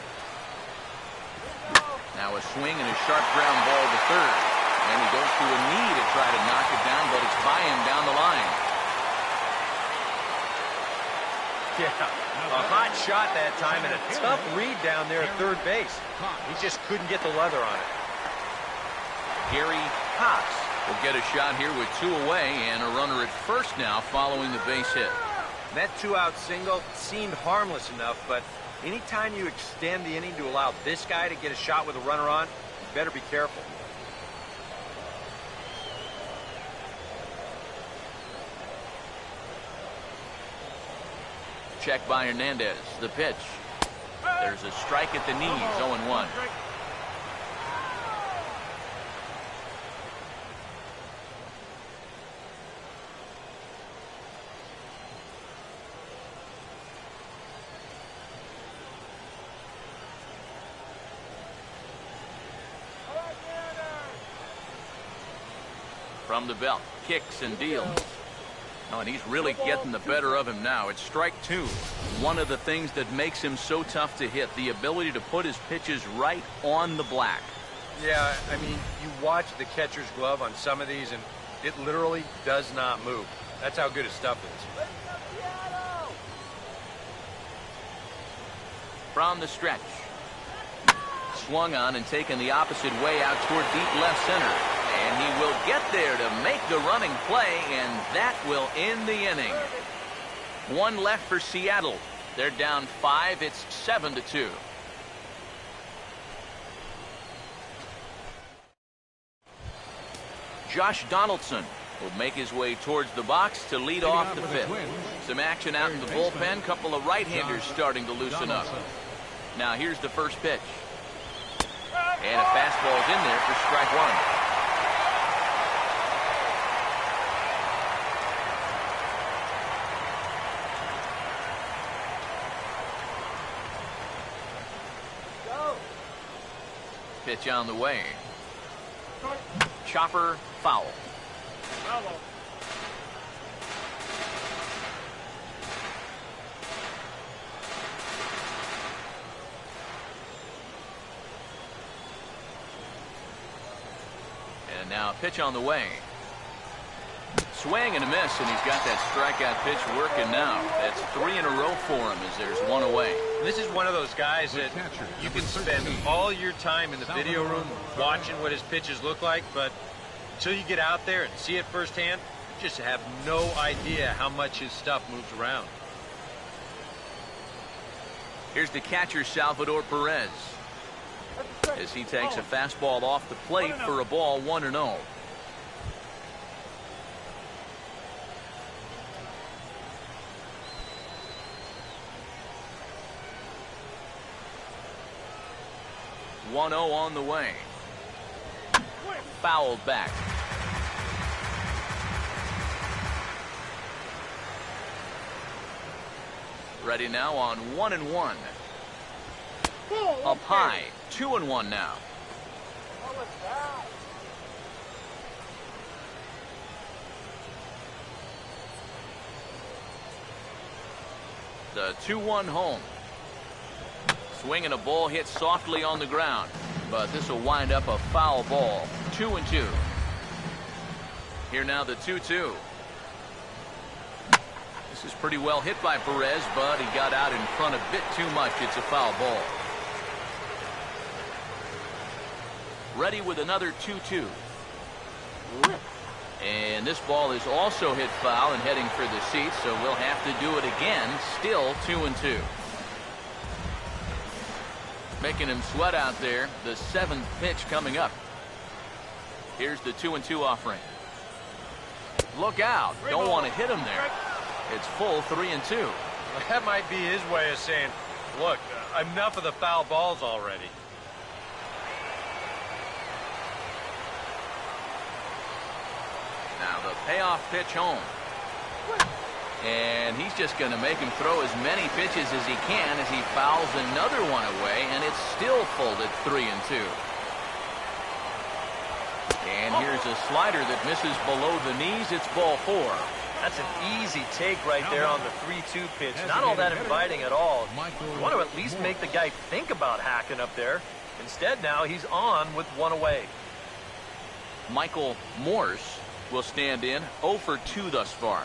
Now a swing and a sharp ground ball to third. And he goes to a knee to try to knock it down, but it's by him down the line. Yeah, a hot shot that time and a tough read down there at third base. He just couldn't get the leather on it. Gary Cox will get a shot here with 2 away and a runner at first now following the base hit. That 2-out single seemed harmless enough, but anytime you extend the inning to allow this guy to get a shot with a runner on, you better be careful. Check by Hernandez. The pitch. There's a strike at the knees, 0-1. From the belt, kicks and deals. Oh, and he's really getting the better of him now. It's strike 2. One of the things that makes him so tough to hit, the ability to put his pitches right on the black. Yeah, I mean, you watch the catcher's glove on some of these, and it literally does not move. That's how good his stuff is. From the stretch. Swung on and taken the opposite way out toward deep left center. And he will get there to make the running play, and that will end the inning. 1 left for Seattle. They're down 5. It's 7-2. Josh Donaldson will make his way towards the box to lead off the 5th. Some action out in the bullpen. Couple of right-handers starting to loosen up. Now here's the first pitch. And a fastball's in there for strike 1. Pitch on the way. Chopper foul. And And now pitch on the way. Swing and a miss, and he's got that strikeout pitch working now. That's 3 in a row for him as there's one away. This is one of those guys that you can spend all your time in the video room watching what his pitches look like, but until you get out there and see it firsthand, you just have no idea how much his stuff moves around. Here's the catcher, Salvador Perez, as he takes a fastball off the plate for a ball, 1-0. On the way. Fouled back. Ready now on 1-1. Up high, 2-1 now. The 2-1 home. Swing and a ball hit softly on the ground, but this will wind up a foul ball. 2-2. Here now the 2-2. This is pretty well hit by Perez, but he got out in front a bit too much. It's a foul ball. Ready with another 2-2. And this ball is also hit foul and heading for the seats, so we'll have to do it again. Still 2-2. Making him sweat out there. The 7th pitch coming up. Here's the 2-2 offering. Look out. Don't want to hit him there. It's full 3-2. That might be his way of saying, look, enough of the foul balls already. Now the payoff pitch home. And he's just going to make him throw as many pitches as he can as he fouls another one away, and it's still full at 3-2. And here's a slider that misses below the knees. It's ball 4. That's an easy take right there on the 3-2 pitch. Not all that inviting at all. You want to at least make the guy think about hacking up there. Instead, now he's on with one away. Michael Morse will stand in, 0 for 2 thus far.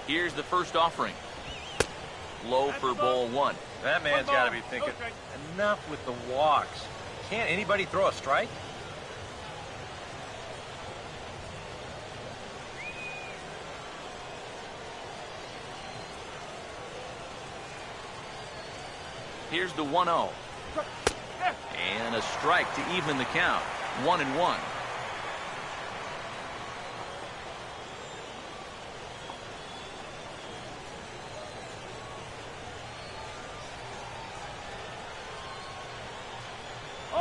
Here's the first offering. Low for ball 1. That man's got to be thinking, enough with the walks. Can't anybody throw a strike? Here's the 1-0. And a strike to even the count. 1-1.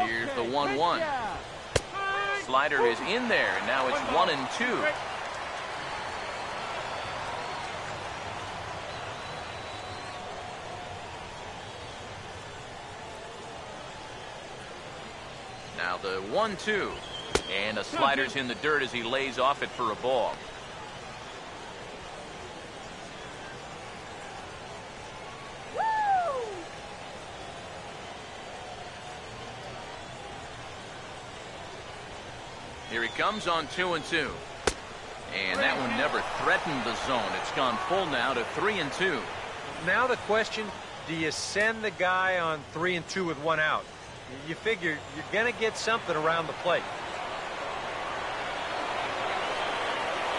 Here's the 1-1. Slider is in there, and now it's 1-2. Now the 1-2. And a slider's in the dirt as he lays off it for a ball. Here he comes on 2-2. And that one never threatened the zone. It's gone full now to 3-2. Now the question, do you send the guy on 3-2 with 1 out? You figure you're going to get something around the plate.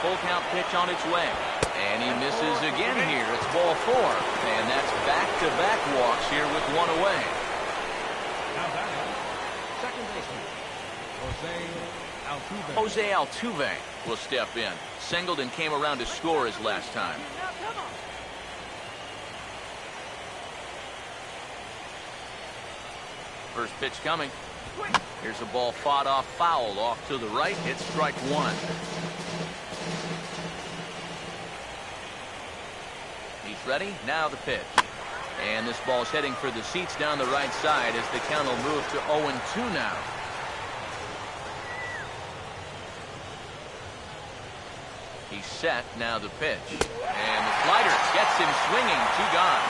Full count pitch on its way. And he misses again here. It's ball 4. And that's back-to-back walks here with 1 away. Now batting, second baseman, Jose Altuve will step in. Singleton came around to score his last time. First pitch coming. Here's a ball fought off foul off to the right. It's strike 1. He's ready. Now the pitch. And this ball's heading for the seats down the right side as the count will move to 0-2 now. He's set, now the pitch. And the slider gets him swinging, 2 gone.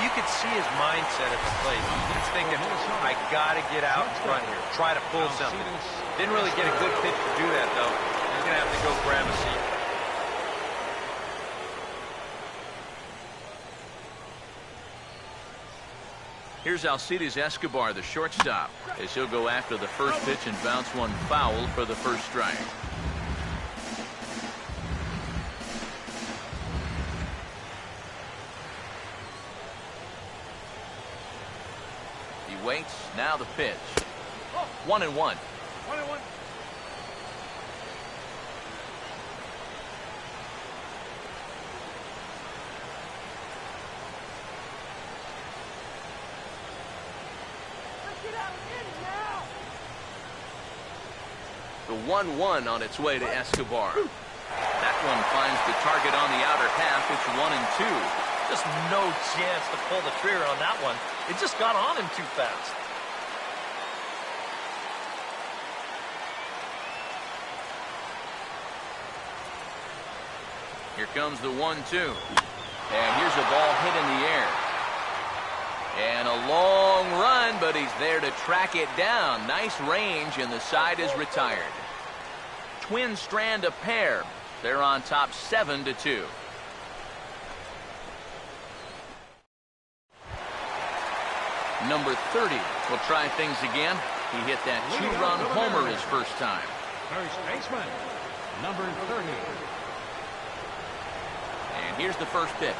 You could see his mindset at the plate. He's thinking, I got to get out in front here, try to pull something. Didn't really get a good pitch to do that, though. He's going to have to go grab a seat. Here's Alcides Escobar, the shortstop, as he'll go after the first pitch and bounce one foul for the first strike. He waits, now the pitch. 1-1. 1-1. The 1-1 on its way to Escobar. That one finds the target on the outer half. It's 1-2. Just no chance to pull the trigger on that one. It just got on him too fast. Here comes the 1-2. And here's a ball hit in the air. And a long run, but he's there to track it down. Nice range, and the side is retired. Twins strand a pair. They're on top 7-2. Number 30 will try things again. He hit that 2-run homer his first time. First baseman, number 30. And here's the first pitch.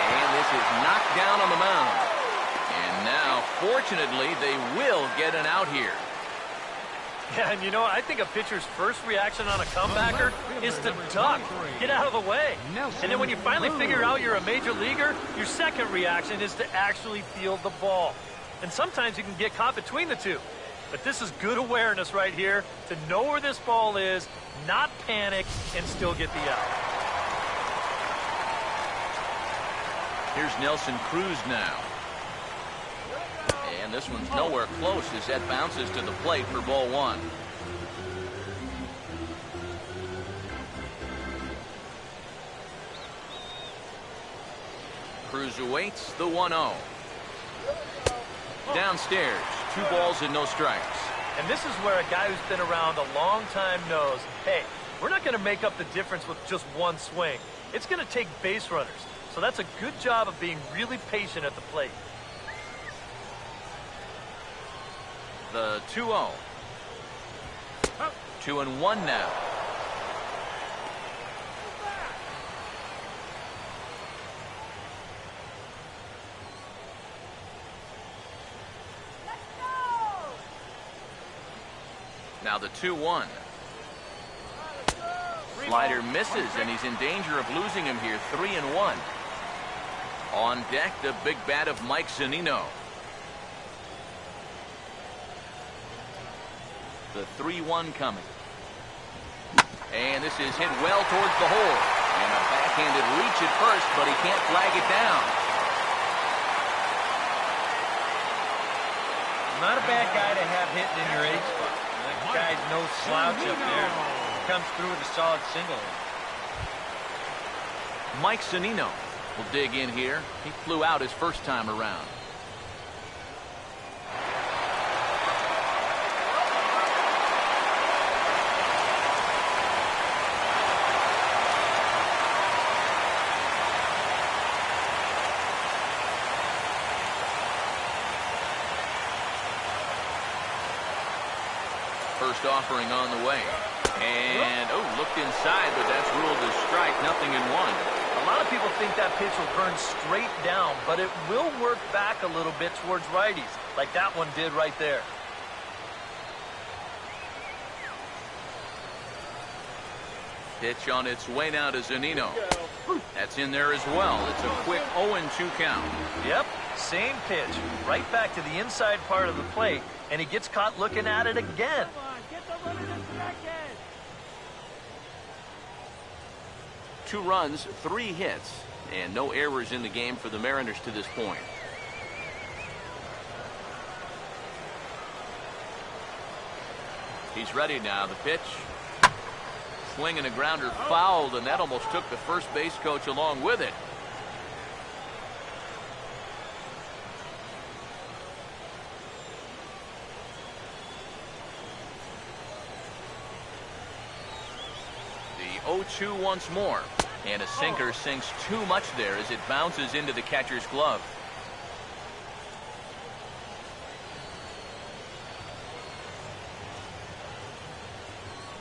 And this is knocked down on the mound. And now, fortunately, they will get an out here. Yeah, and you know, I think a pitcher's first reaction on a comebacker is to duck, get out of the way. And then when you finally figure out you're a major leaguer, your second reaction is to actually field the ball. And sometimes you can get caught between the two. But this is good awareness right here to know where this ball is, not panic, and still get the out. Here's Nelson Cruz now. And this one's nowhere close as that bounces to the plate for ball 1. Cruz awaits the 1-0. Downstairs, 2 balls and no strikes. And this is where a guy who's been around a long time knows, hey, we're not going to make up the difference with just one swing. It's going to take base runners. So that's a good job of being really patient at the plate. The 2-0. 2-1 now. Now the 2-1. Slider misses, and he's in danger of losing him here. 3-1. On deck, the big bat of Mike Zunino. The 3-1 coming. And this is hit well towards the hole. And a backhanded reach at first, but he can't flag it down. Not a bad guy to have hitting in your 8 spot. That guy's no slouch up there. He comes through with a solid single. Mike Zunino will dig in here. He flew out his first time around. First offering on the way. And, looked inside, but that's ruled a strike. 0-1. A lot of people think that pitch will burn straight down, but it will work back a little bit towards righties, like that one did right there. Pitch on its way now to Zunino. That's in there as well. It's a quick 0-2 count. Yep, same pitch. Right back to the inside part of the plate, and he gets caught looking at it again. Come on, get the runner to second. 2 runs, 3 hits, and no errors in the game for the Mariners to this point. He's ready now. The pitch. Swing and a grounder fouled, and that almost took the first base coach along with it. The 0-2 once more. And a sinker sinks too much there as it bounces into the catcher's glove.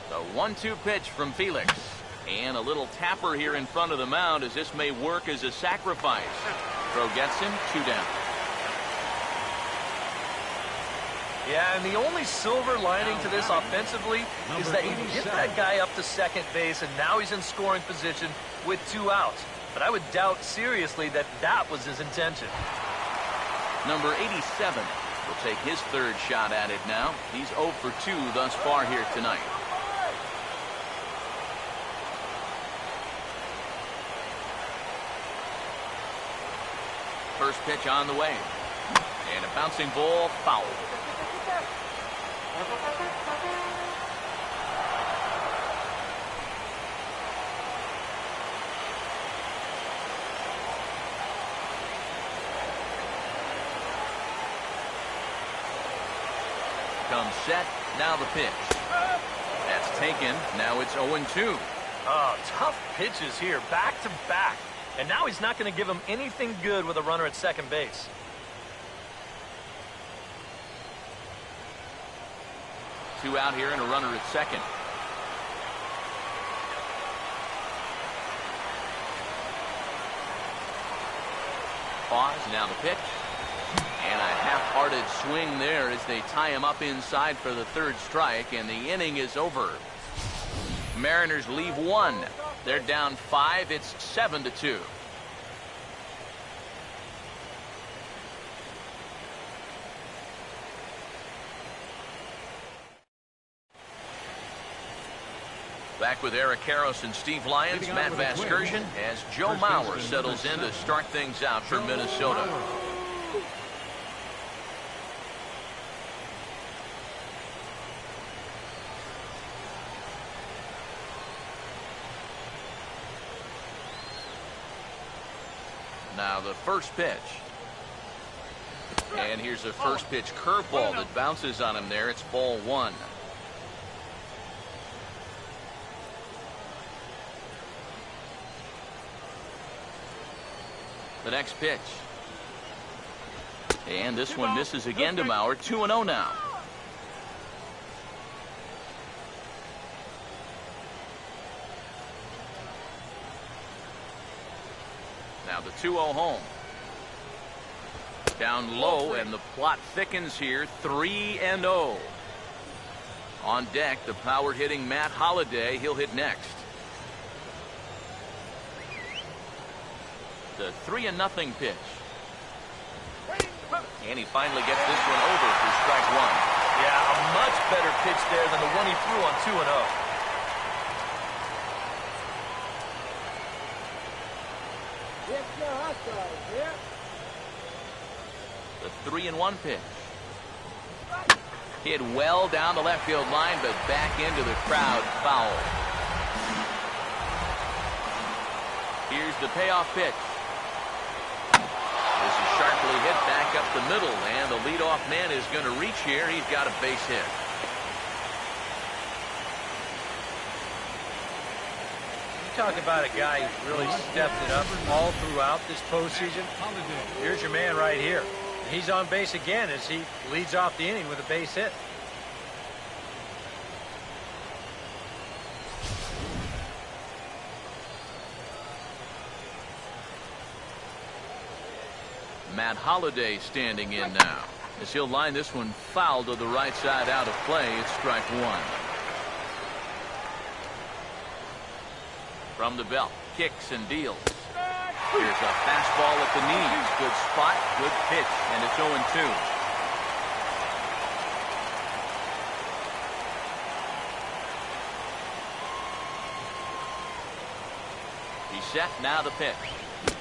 The 1-2 pitch from Felix. And a little tapper here in front of the mound as this may work as a sacrifice. Throw gets him, 2 down. Yeah, and the only silver lining to this offensively is that you can get that guy up to second base, and now he's in scoring position with 2 outs. But I would doubt seriously that that was his intention. Number 87 will take his third shot at it now. He's 0 for 2 thus far here tonight. First pitch on the way. And a bouncing ball foul. Comes set. Now the pitch. That's taken. Now it's 0-2. Oh, tough pitches here, back to back. And now he's not going to give him anything good with a runner at second base. Two out here and a runner at second. Pause. Now the pitch. And a half-hearted swing there as they tie him up inside for the third strike, and the inning is over. Mariners leave 1. They're down 5. It's 7-2. Back with Eric Karros and Steve Lyons, Matt Vasgersian, as Joe Mauer settles in to start things out for Minnesota. Now the first pitch. And here's a first pitch curveball that bounces on him there. It's ball 1. The next pitch. And this one misses again to Mauer. 2-0 now. Now the 2-0 home. Down low, and the plot thickens here. 3-0. On deck, the power-hitting Matt Holliday. He'll hit next. The 3-0 pitch. And he finally gets this one over for strike 1. Yeah, a much better pitch there than the one he threw on 2-0. The 3-1 pitch. Hit well down the left field line, but back into the crowd. Foul. Here's the payoff pitch. This is sharply hit back up the middle, and the leadoff man is going to reach here. He's got a base hit. You talk about a guy who really stepped it up all throughout this postseason. Here's your man right here. He's on base again as he leads off the inning with a base hit. Matt Holliday standing in now as he'll line this one foul to the right side out of play. It's strike 1. From the belt, kicks and deals. Here's a fastball at the knees. Good spot, good pitch, and it's 0-2. He's set, now the pitch.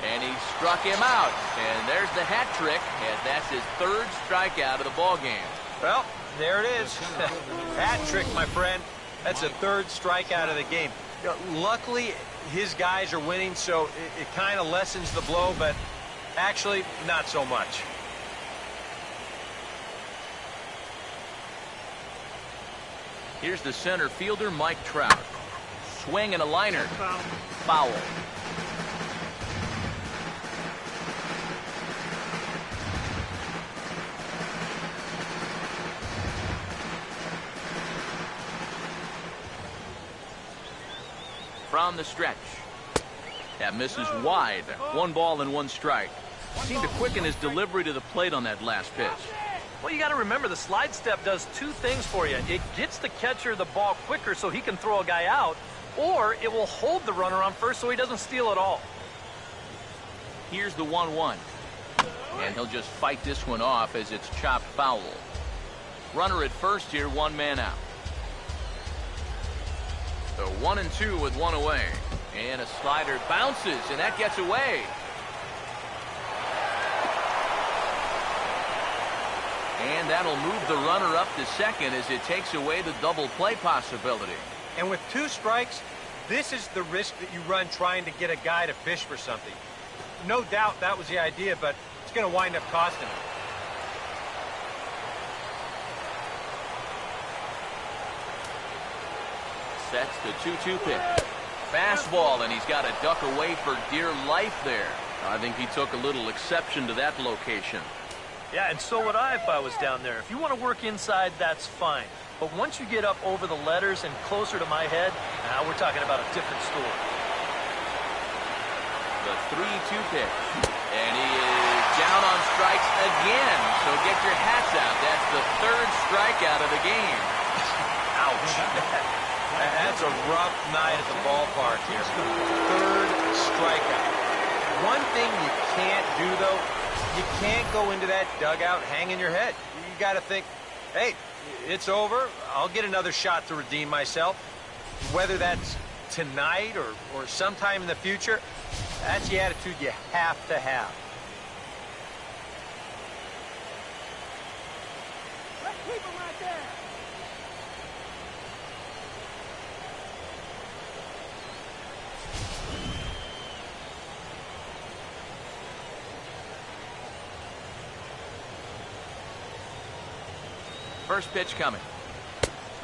And he struck him out. And there's the hat trick, and that's his third strikeout of the ballgame. Well, there it is. Hat trick, my friend. That's a third strikeout of the game. You know, luckily, his guys are winning, so it kind of lessens the blow, but actually, not so much. Here's the center fielder, Mike Trout. Swing and a liner. Foul. From the stretch. That misses wide. 1 ball and 1 strike. Seemed to quicken his delivery to the plate on that last pitch. Well, you got to remember the slide step does 2 things for you. It gets the catcher the ball quicker so he can throw a guy out, or it will hold the runner on first so he doesn't steal it all. Here's the 1-1. And he'll just fight this one off as it's chopped foul. Runner at first here, 1 man out. So 1-2 with 1 away. And a slider bounces, and that gets away. And that'll move the runner up to second as it takes away the double play possibility. And with 2 strikes, this is the risk that you run trying to get a guy to fish for something. No doubt that was the idea, but it's going to wind up costing him. Sets the 2-2 pitch. Fastball, and he's got to duck away for dear life there. I think he took a little exception to that location. Yeah, and so would I if I was down there. If you want to work inside, that's fine. But once you get up over the letters and closer to my head, now we're talking about a different story. The 3-2 pitch. And he is down on strikes again. So get your hats out. That's the 3rd strikeout of the game. Ouch. That's a rough night at the ballpark here. 3rd strikeout. One thing you can't do, though, you can't go into that dugout hanging your head. You got to think, hey, it's over. I'll get another shot to redeem myself. Whether that's tonight or sometime in the future, that's the attitude you have to have. Let's keep him right there. First pitch coming.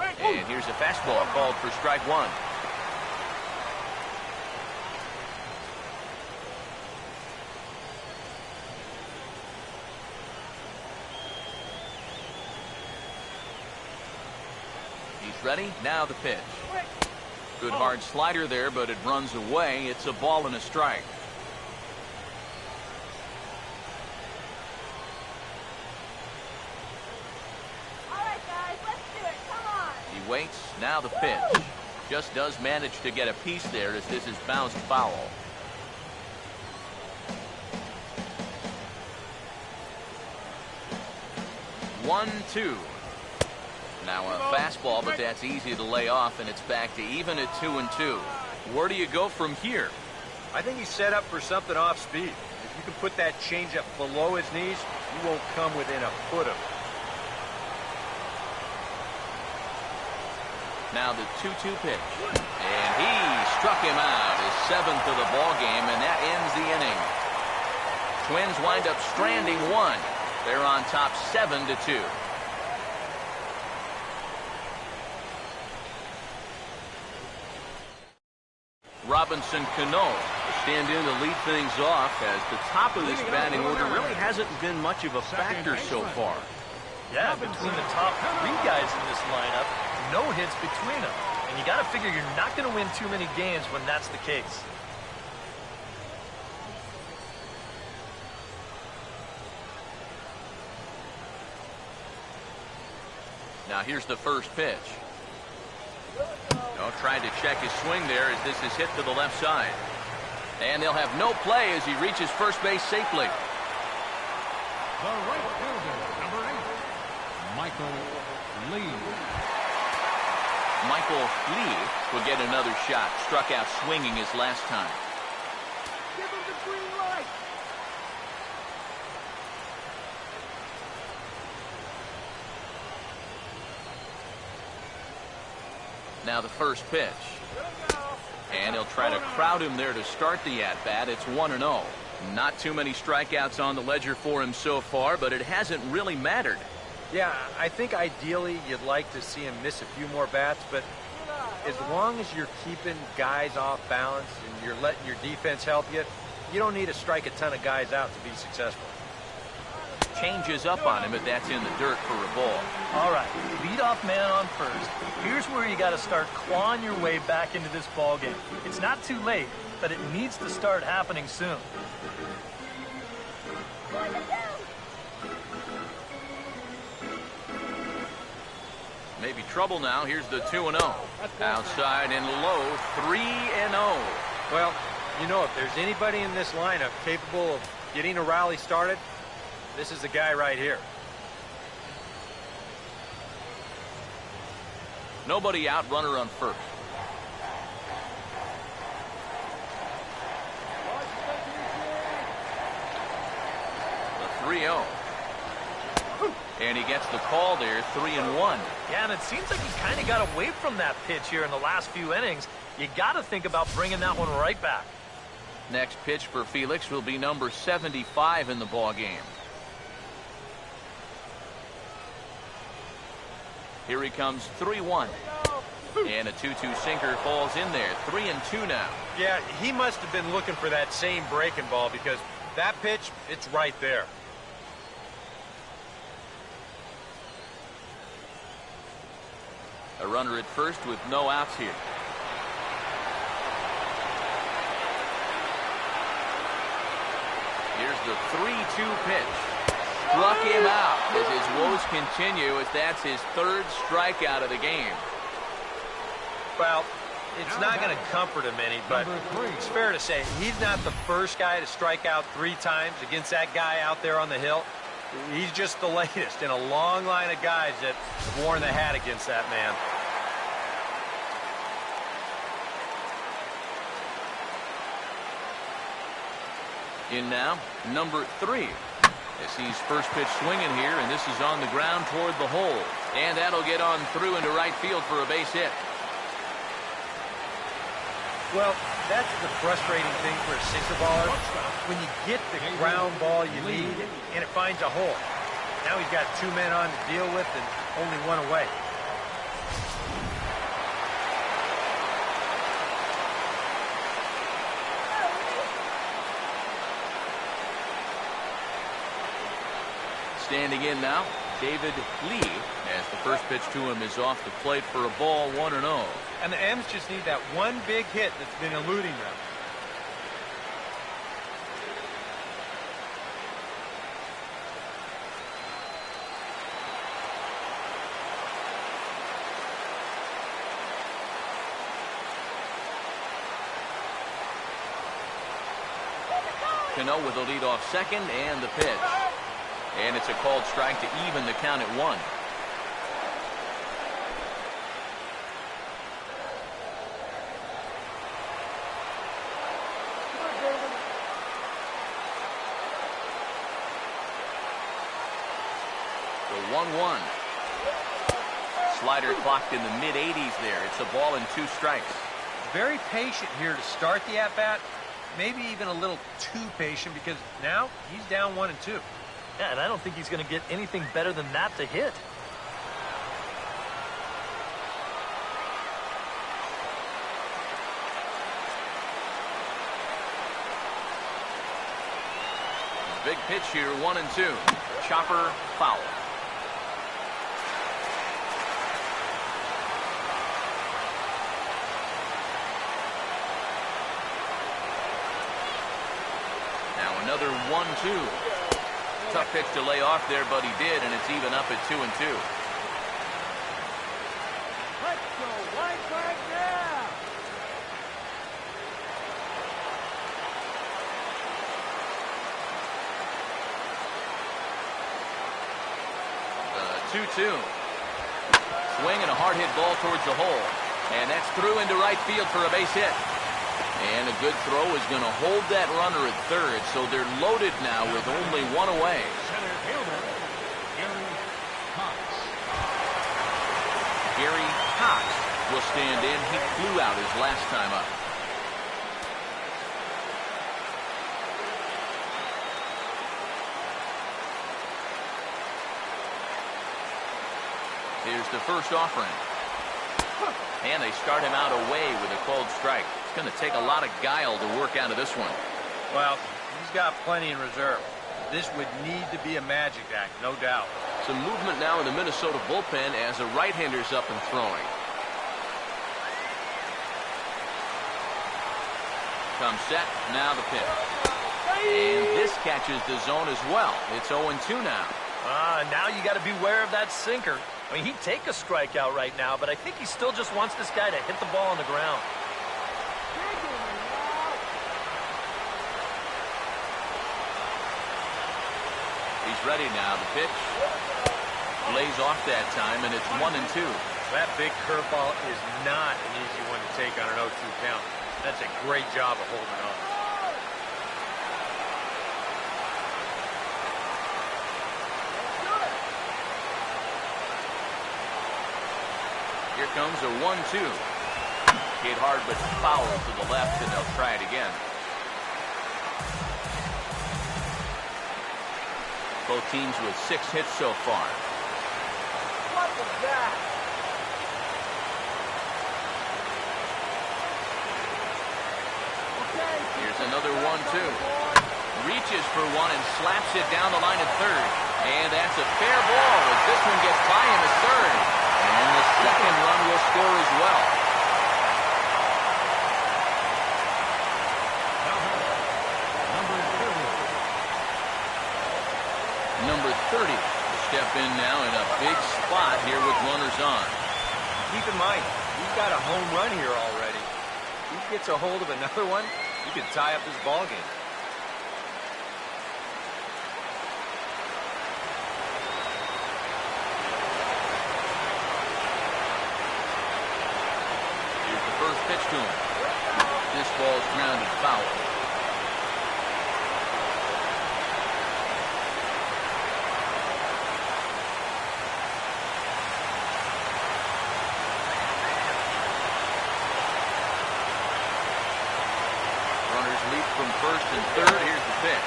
And here's a fastball called for strike 1. He's ready. Now the pitch. Good hard slider there, but it runs away. It's a ball and a strike. Waits, now the pitch. Just does manage to get a piece there as this is bounced foul. One, 2. Now a fastball, but that's easy to lay off, and it's back to even at 2-2. Where do you go from here? I think he's set up for something off speed. If you can put that changeup below his knees, you won't come within a foot of it. Now the 2-2 pitch. And he struck him out, his 7th of the ball game, and that ends the inning. Twins wind up stranding 1. They're on top 7-2. Robinson Cano will stand in to lead things off as the top of this batting order really hasn't been much of a factor so far. Yeah, between the top 3 guys in this lineup, no hits between them. And you got to figure you're not going to win too many games when that's the case. Now here's the first pitch. No, tried to check his swing there as this is hit to the left side. And they'll have no play as he reaches first base safely. The right fielder, number 8, Michael Lee. Michael Lee will get another shot. Struck out swinging his last time. Give him the green light. Now the first pitch. And he'll try to crowd him there to start the at-bat. It's 1-0. Not too many strikeouts on the ledger for him so far, but it hasn't really mattered. Yeah, I think ideally you'd like to see him miss a few more bats, but as long as you're keeping guys off balance and you're letting your defense help you, you don't need to strike a ton of guys out to be successful. Changes up on him, but that's in the dirt for a ball. All right, leadoff man on first. Here's where you got to start clawing your way back into this ball game. It's not too late, but it needs to start happening soon. Maybe trouble now. Here's the 2-0. Outside and low, 3-0. Well, you know, if there's anybody in this lineup capable of getting a rally started, this is the guy right here. Nobody out, runner on first. The 3-0. And he gets the call there, 3-1. Yeah, and it seems like he kind of got away from that pitch here in the last few innings. You got to think about bringing that one right back. Next pitch for Felix will be number 75 in the ball game. Here he comes, 3-1. And a 2-2 sinker falls in there, 3-2 now. Yeah, he must have been looking for that same breaking ball because that pitch, it's right there. A runner at first with no outs here. Here's the 3-2 pitch. Struck him out as his woes continue, as that's his third strikeout of the game. Well, it's not going to comfort him any, but it's fair to say he's not the first guy to strike out 3 times against that guy out there on the hill. He's just the latest in a long line of guys that have worn the hat against that man. In now, number 3. As he's first pitch swinging here, and this is on the ground toward the hole. And that'll get on through into right field for a base hit. Well, that's the frustrating thing for a sinker baller. When you get the ground ball you need, and it finds a hole. Now he's got 2 men on to deal with and only 1 away. Standing in now, David Lee, as the first pitch to him is off the plate for a ball, 1-0. And the M's just need that one big hit that's been eluding them. Cano with a lead off second and the pitch. And it's a called strike to even the count at 1. The 1-1. Slider clocked in the mid-80s there. It's a ball and 2 strikes. Very patient here to start the at-bat. Maybe even a little too patient because now he's down 1-2. Yeah, and I don't think he's going to get anything better than that to hit. Big pitch here, 1-2. Chopper foul. Now another 1-2. Tough pitch to lay off there, but he did, and it's even up at 2-2. Let's go right back now. 2-2. Swing and a hard hit ball towards the hole. And that's through into right field for a base hit. And a good throw is going to hold that runner at third, so they're loaded now with only 1 away. Center fielder, Gary Cox. Gary Cox will stand in. He flew out his last time up. Here's the first offering. And they start him out away with a cold strike. It's going to take a lot of guile to work out of this one. Well, he's got plenty in reserve. This would need to be a magic act, no doubt. Some movement now in the Minnesota bullpen as a right-hander's up and throwing. Comes set, now the pitch. And this catches the zone as well. It's 0-2 now. Now you got to beware of that sinker. I mean, he'd take a strikeout right now, but I think he still just wants this guy to hit the ball on the ground. He's ready now. The pitch lays off that time, and it's 1-2. That big curveball is not an easy one to take on an 0-2 count. That's a great job of holding on. Here comes a 1-2. Hit hard but foul to the left, and they'll try it again. Both teams with 6 hits so far. What was that? Here's another 1-2. Reaches for one and slaps it down the line at third. And that's a fair ball as this one gets by him at third. And the second run will score as well. Number 30 will step in now in a big spot here with runners on. Keep in mind, he's got a home run here already. If he gets a hold of another one, he could tie up this ball game. Here's the first pitch to him. This ball's grounded foul. From first and third, here's the pitch.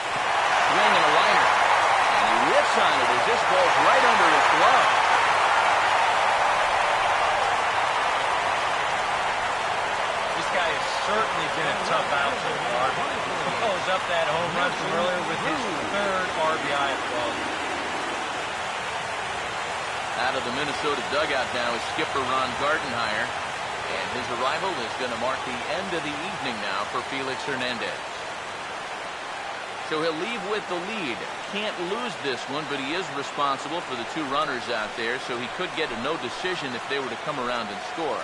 Swing and a liner. And he whips on it as this ball's right under his glove. This guy has certainly been a tough out so far. He follows up that home run from earlier with his third RBI of the ball. Out of the Minnesota dugout now is skipper Ron Gardenhire. And his arrival is going to mark the end of the evening now for Felix Hernandez. So he'll leave with the lead. Can't lose this one, but he is responsible for the 2 runners out there, so he could get a no decision if they were to come around and score.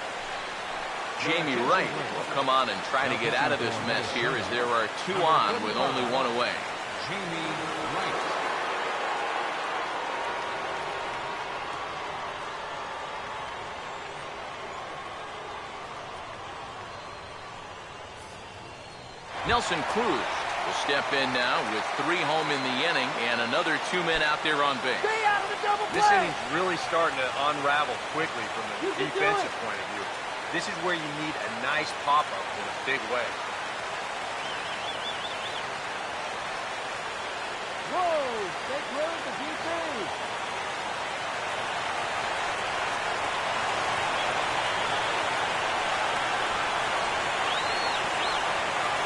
Jamie Wright will come on and try to get out of this mess here as there are 2 on with only 1 away. Jamie Wright. Nelson Cruz will step in now with 3 home in the inning and another 2 men out there on base. Stay out of the double play. This inning's really starting to unravel quickly from the defensive point of view. This is where you need a nice pop-up in a big way. Whoa! Stay clear of the DP.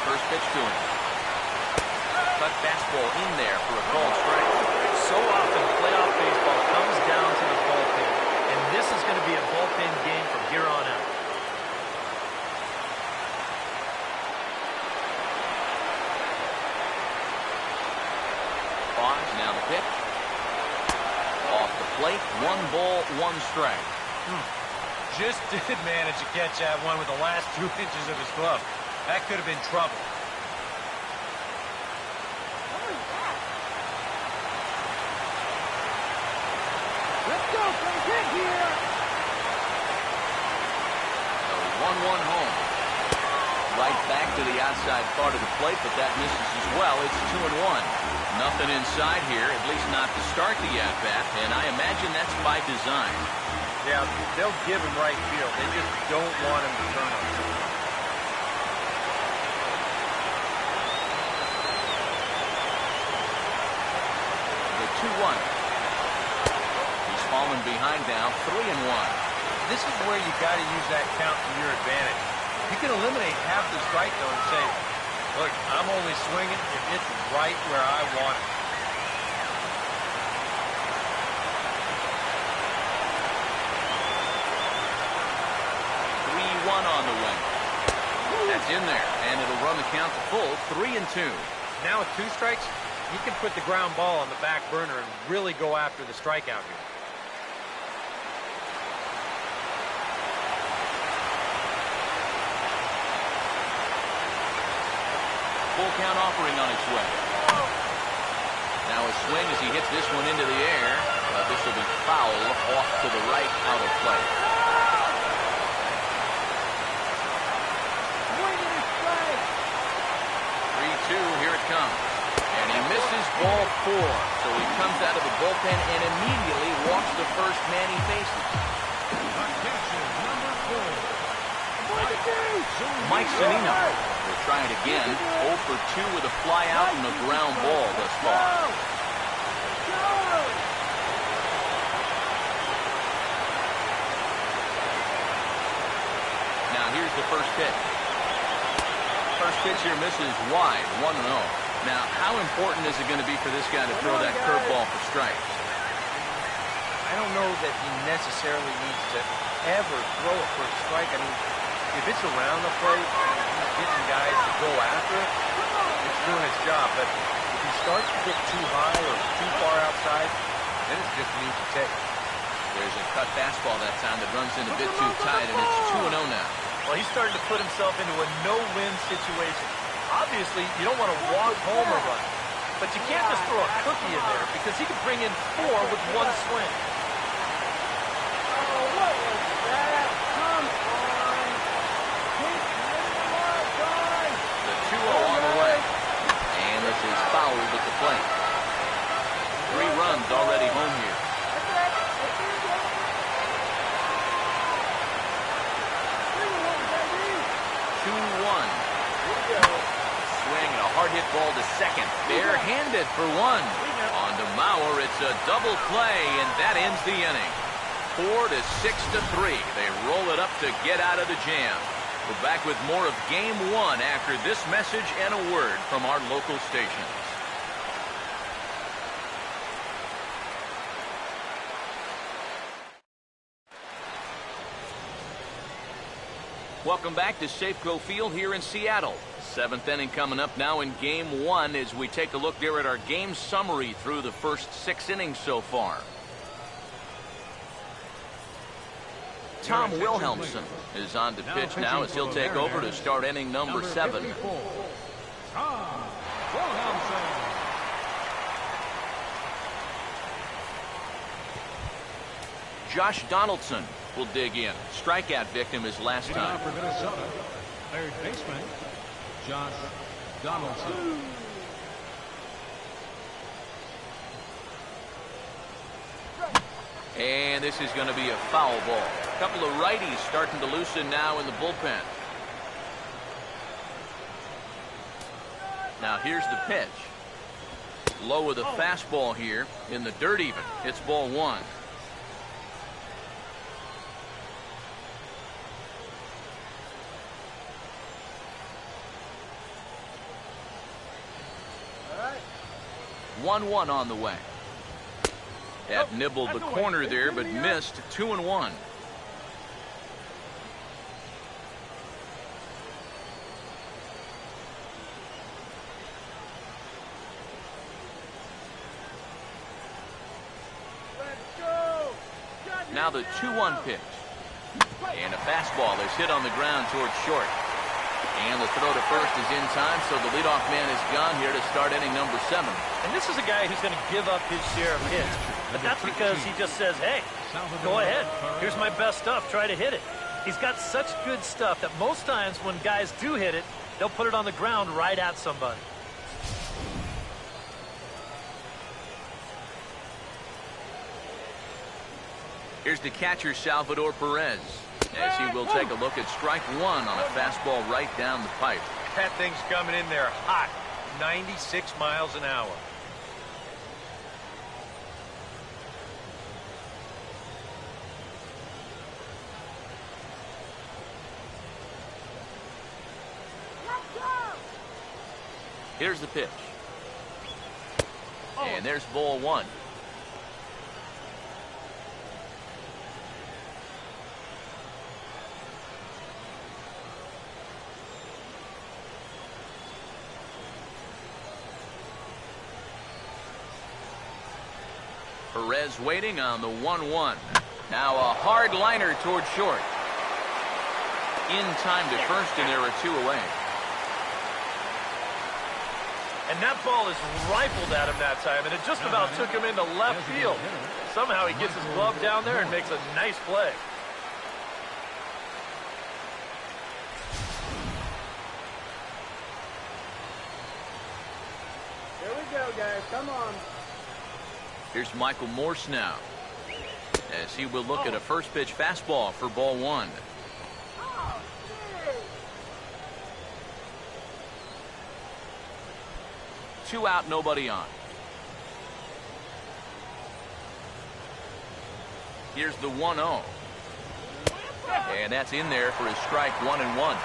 First pitch to him. Cut fastball in there for a called strike. So often playoff baseball comes down to the bullpen, and this is going to be a bullpen game from here on out. Pause, now the pitch. Off the plate, 1 ball, 1 strike. Just did manage to catch that one with the last 2 inches of his glove. That could have been trouble. Let's go for the hit here. So 1-1 home. Right back to the the outside part of the plate, but that misses as well. It's 2-1. Nothing inside here, at least not to start the at-bat, and I imagine that's by design. Yeah, they'll give him right field. They just don't want him to turn on. The 2-1. He's fallen behind now, 3-1. This is where you got to use that count to your advantage. You can eliminate half the strike zone and say, look, I'm only swinging if it's right where I want it. On the way. That's in there, and it'll run the count to full, 3-2. Now with 2 strikes, you can put the ground ball on the back burner and really go after the strikeout here. Full count offering on its way. Now a swing as he hits this one into the air. This will be foul off to the right, out of play. 3-2, here it comes. And he misses ball 4. So he comes out of the bullpen and immediately walks the first man he faces. Mike Zunino will try it again. 0 for 2 with a fly out and a ground ball thus far. Now here's the first pitch. First pitch here misses wide, 1-0. Now, how important is it going to be for this guy to throw that curveball for strikes? I don't know that he necessarily needs to ever throw it for a strike. I mean, if it's around the plate, he's getting guys to go after it, it's doing its job. But if he starts to get too high or too far outside, then it's just an easy take. There's a cut fastball that time that runs in a bit too tight, and it's 2-0 now. Well, he's starting to put himself into a no-win situation. Obviously, you don't want to walk home a run, but you can't just throw a cookie in there because he can bring in 4 with 1 swing. The 2-0 on the way, and this is fouled at the plate. 3 runs already home here. 2-1. Swing and a hard hit ball to second. Barehanded for 1. On to Mauer, it's a double play, and that ends the inning. 4 to 6 to 3. They roll it up to get out of the jam. We're back with more of Game 1 after this message and a word from our local stations. Welcome back to Safeco Field here in Seattle. 7th inning coming up now in Game 1 as we take a look there at our game summary through the first 6 innings so far. Tom Wilhelmsen is on to pitch now as he'll take over to start inning number 7. Tom Wilhelmsen. Josh Donaldson will dig in. Strikeout victim his last time. For Minnesota, third baseman, Josh Donaldson. And this is going to be a foul ball. A couple of righties starting to loosen now in the bullpen. Now here's the pitch. Low with a fastball here in the dirt even. It's ball 1. Right. 1-1 on the way. That nibbled the corner there, but missed. 2-1. Now the 2-1 pitch. And a fastball is hit on the ground towards short. And the throw to first is in time, so the leadoff man is gone here to start inning number 7. And this is a guy who's going to give up his share of hits. But that's because he just says, hey, go ahead. Here's my best stuff. Try to hit it. He's got such good stuff that most times when guys do hit it, They'll put it on the ground right at somebody. Here's the catcher, Salvador Perez, as he will take a look at strike one on a fastball right down the pipe. That thing's coming in there hot, 96 miles an hour. Here's the pitch. And there's ball one. Perez waiting on the 1-1. Now a hard liner toward short. In time to first, and there are two away. And that ball is rifled at him that time, and it just about took him into left field. Somehow he gets his glove down there and makes a nice play. Here we go, guys. Come on. Here's Michael Morse now, as he will look at a first pitch fastball for ball one. Two out, nobody on. Here's the 1-0. And that's in there for his strike 1-1.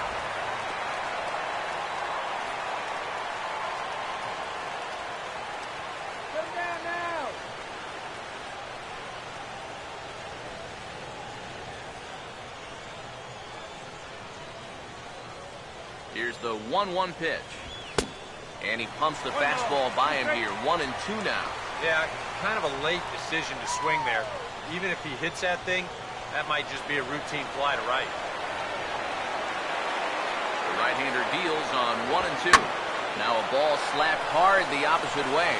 Come down now. Here's the 1-1 pitch. And he pumps the fastball by him here. 1-2 now. Yeah, kind of a late decision to swing there. Even if he hits that thing, that might just be a routine fly to right. The right-hander deals on 1-2. Now a ball slapped hard the opposite way.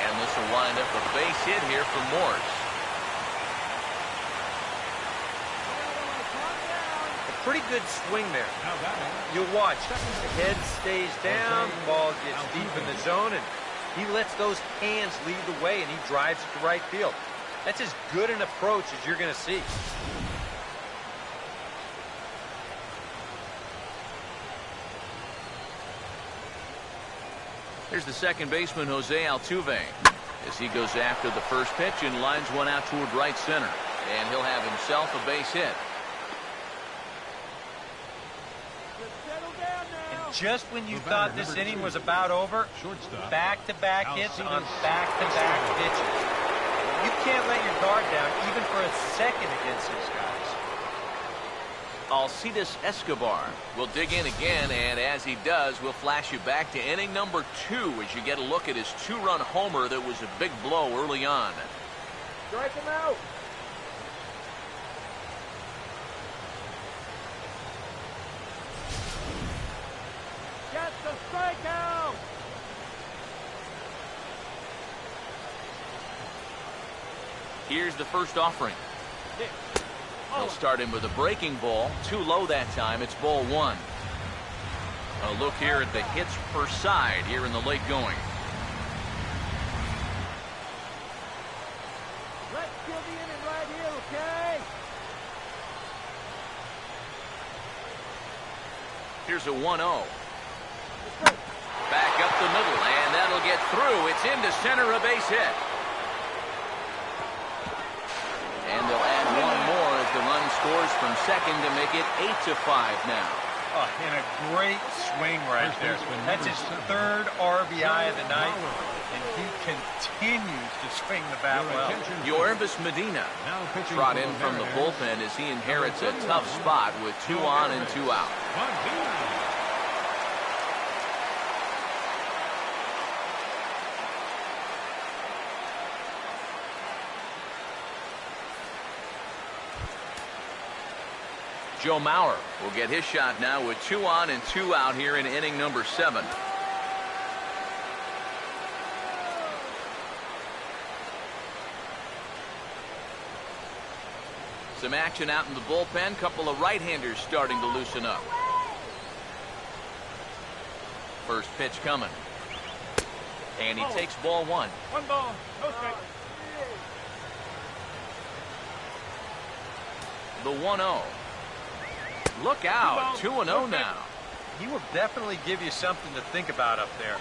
And this will wind up a base hit here for Morse. Pretty good swing there. You'll watch. The head stays down, the ball gets deep in the zone, and he lets those hands lead the way, and he drives it to right field. That's as good an approach as you're going to see. Here's the second baseman, Jose Altuve, as he goes after the first pitch and lines one out toward right center. And he'll have himself a base hit. Just when you thought this inning was about over, back-to-back hits on back-to-back pitches. You can't let your guard down even for a second against these guys. ALCS Escobar will dig in again, and as he does, we'll flash you back to inning number 2 as you get a look at his 2-run homer that was a big blow early on. Strike him out. Get the strikeout. Here's the first offering. He'll start him with a breaking ball. Too low that time. It's ball one. A look here at the hits per side here in the late going. Let's kill the inning right here, okay? Here's a 1-0. Back up the middle, and that'll get through. It's into center, a base hit. And they'll add one more as the run scores from second to make it 8-5 now. Oh, and a great swing right there. That's his third RBI of the night, and he continues to swing the bat well. Yorvis Medina trot in from the bullpen as he inherits a tough spot with 2 on and 2 out. Joe Mauer will get his shot now with 2 on and 2 out here in inning number 7. Some action out in the bullpen. Couple of right-handers starting to loosen up. First pitch coming. And he takes ball one. One ball, no strike. The 1-0. Look out. 2-0 now. He will definitely give you something to think about up there.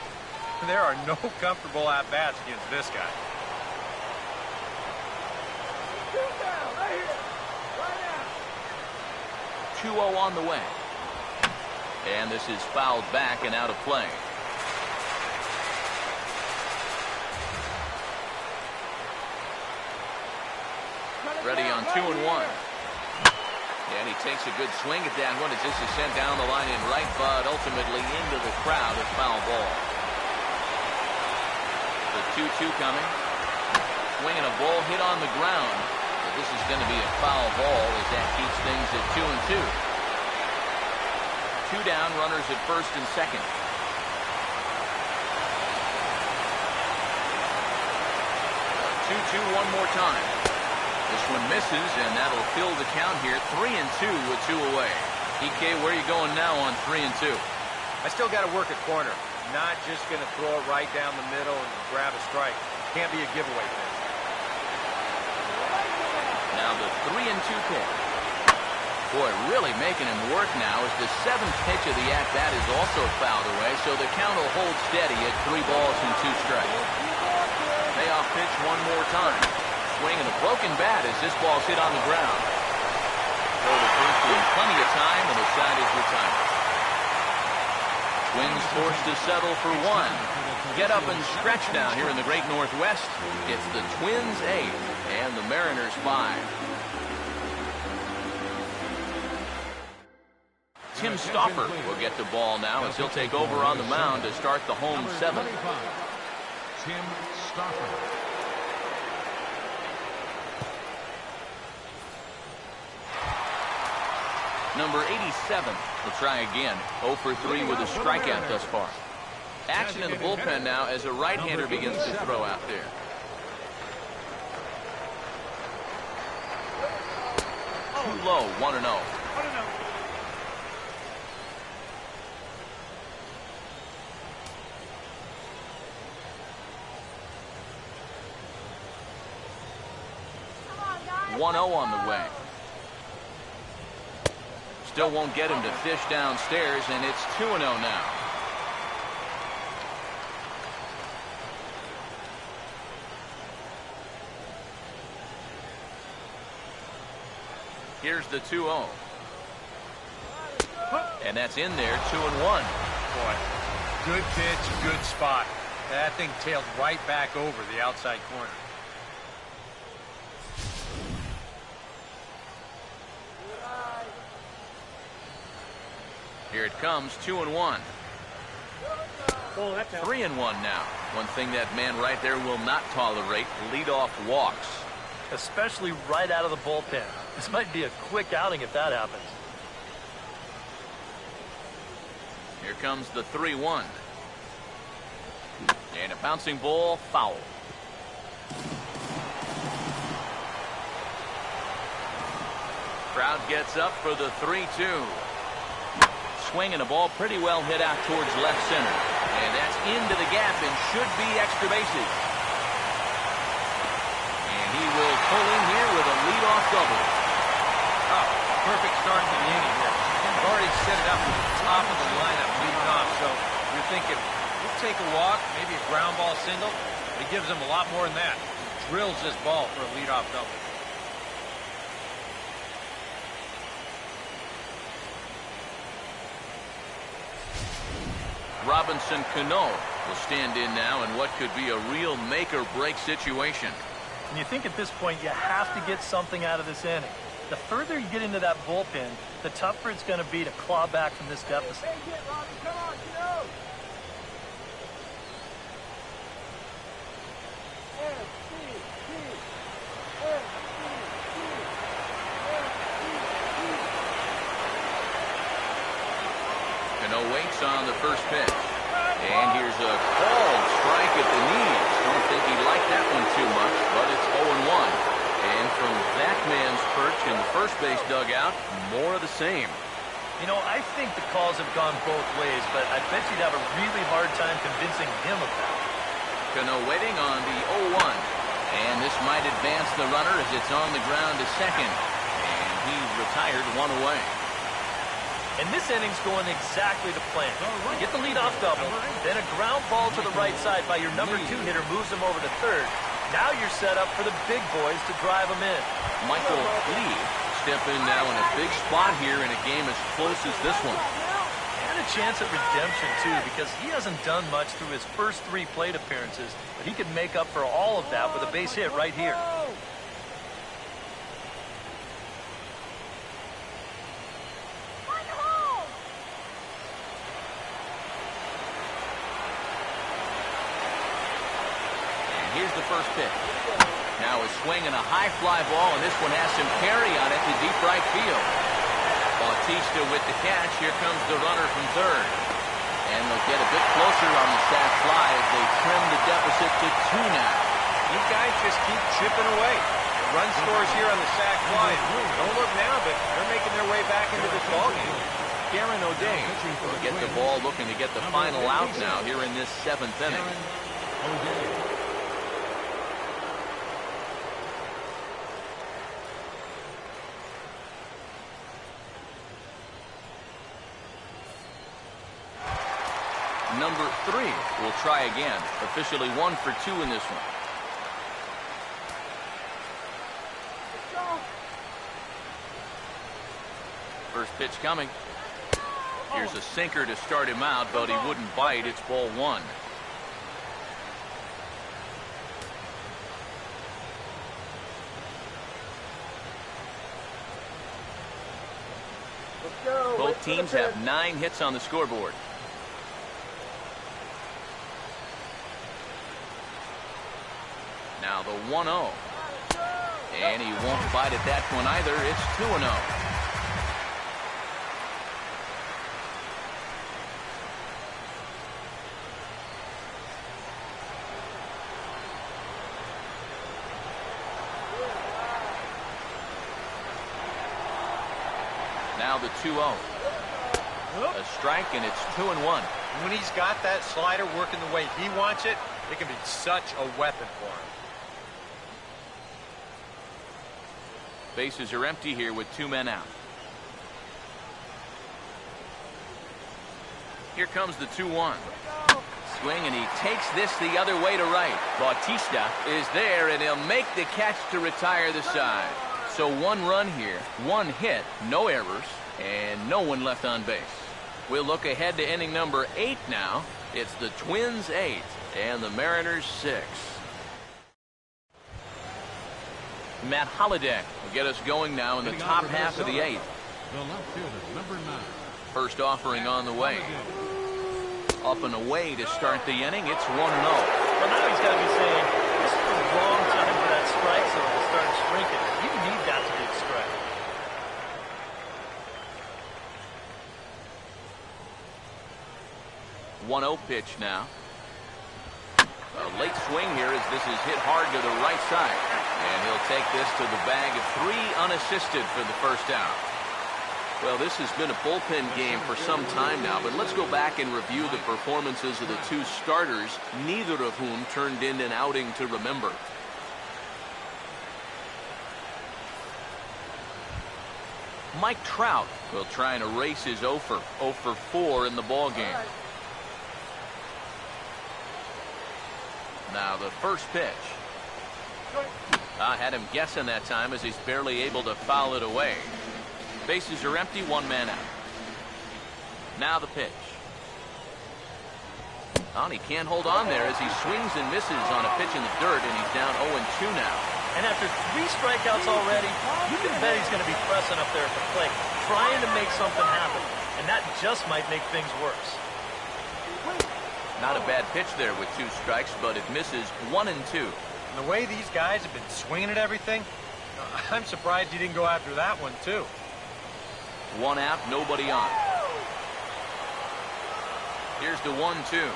There are no comfortable at-bats against this guy. Right here. Right now. 2-0 on the way. And this is fouled back and out of play. Ready on 2-1. And he takes a good swing at that one as this is sent down the line in right, but ultimately into the crowd as foul ball. The 2-2 coming. Swinging a ball hit on the ground. But this is going to be a foul ball as that keeps things at 2-2. 2 down, runners at first and second. 2-2 one more time. This one misses, and that'll fill the count here. 3-2 with 2 away. EK, where are you going now on 3-2? I still got to work at corner. Not just going to throw it right down the middle and grab a strike. Can't be a giveaway pitch. Now the 3-2 pitch. Boy, really making him work now as the 7th pitch of the at-bat is also fouled away, so the count will hold steady at 3 balls and 2 strikes. Payoff pitch one more time. Swinging a broken bat as this ball's hit on the ground. Throw to first in plenty of time, and the side is retired. Twins forced to settle for 1. Get up and stretch down here in the Great Northwest. It's the Twins 8 and the Mariners 5. Tim Stauffer will get the ball now as he'll take over on the mound to start the home 7th. Tim Stauffer. Number 87 will try again. 0 for 3 with a strikeout thus far. Action in the bullpen now as a right-hander begins to throw out there. Too low, 1-0. Come on, guys. 1-0 on the way. Still won't get him to fish downstairs, and it's 2-0 now. Here's the 2-0. And that's in there, 2-1. Boy, good pitch, good spot. That thing tailed right back over the outside corner. Here it comes, 2-1. 3-1 now. One thing that man right there will not tolerate, leadoff walks. Especially right out of the bullpen. This might be a quick outing if that happens. Here comes the 3-1. And a bouncing ball, foul. Crowd gets up for the 3-2. Swinging a ball pretty well hit out towards left center. And that's into the gap and should be extra bases. And he will pull in here with a leadoff double. Oh, perfect start to the inning here. They've already set it up at the top of the lineup leading off. So you're thinking, we'll take a walk, maybe a ground ball single. But he gives them a lot more than that. He drills this ball for a leadoff double. Robinson Cano will stand in now in what could be a real make-or-break situation. And you think at this point you have to get something out of this inning. The further you get into that bullpen, the tougher it's going to be to claw back from this deficit. Hey, get Robbie. Come on, get out. Cano waits on the first pitch. And here's a called strike at the knees. Don't think he liked that one too much, but it's 0-1. And from that man's perch in the first base dugout, more of the same. You know, I think the calls have gone both ways, but I bet you'd have a really hard time convincing him of that. Cano waiting on the 0-1. And this might advance the runner as it's on the ground to second. And he retired one away. And this inning's going exactly to plan. You get the leadoff double, then a ground ball to the right side by your number 2 hitter moves him over to third. Now you're set up for the big boys to drive him in. Michael Lee step in now in a big spot here in a game as close as this one. And a chance at redemption, too, because he hasn't done much through his first 3 plate appearances, but he could make up for all of that with a base hit right here. Here's the first pitch. Now a swing and a high fly ball, and this one has some carry on it to deep right field. Bautista with the catch. Here comes the runner from third. And they'll get a bit closer on the sac fly as they trim the deficit to 2 now. You guys just keep chipping away. Run scores here on the sac fly. Don't look now, but they're making their way back into this ballgame. Aaron O'Day will get the ball, looking to get the final out now here in this 7th inning. Number 3 will try again. Officially 1 for 2 in this one. First pitch coming. Here's a sinker to start him out, but he wouldn't bite. It's ball 1. Both teams have 9 hits on the scoreboard. Now the 1-0. And he won't bite at that one either. It's 2-0. Now the 2-0. A strike, and it's 2-1. When he's got that slider working the way he wants it, it can be such a weapon for him. Bases are empty here with 2 men out. Here comes the 2-1. Swing, and he takes this the other way to right. Bautista is there, and he'll make the catch to retire the side. So 1 run here, 1 hit, no errors, and no one left on base. We'll look ahead to inning number 8 now. It's the Twins 8 and the Mariners 6. Matt Holliday will get us going now in the top half of the 8th. The left fielder, number 9. First offering on the way. Up and away to start the inning. It's 1-0. Well, now he's got to be saying, this is the wrong time for that strike zone to start shrinking. You need that to be a strike. 1-0 pitch now. A late swing here as this is hit hard to the right side. And he'll take this to the bag of 3 unassisted for the first out. Well, this has been a bullpen game for some time now, but let's go back and review the performances of the 2 starters, neither of whom turned in an outing to remember. Mike Trout will try and erase his 0 for 4 in the ballgame. Now the first pitch. I had him guessing that time as he's barely able to foul it away. Bases are empty, 1 man out. Now the pitch. Oh, and he can't hold on there as he swings and misses on a pitch in the dirt, and he's down 0-2 now. And after 3 strikeouts already, you can bet he's going to be pressing up there at the plate, trying to make something happen. And that just might make things worse. Not a bad pitch there with 2 strikes, but it misses 1-2. And the way these guys have been swinging at everything, I'm surprised he didn't go after that one, too. 1 out, nobody on. Here's the 1-2.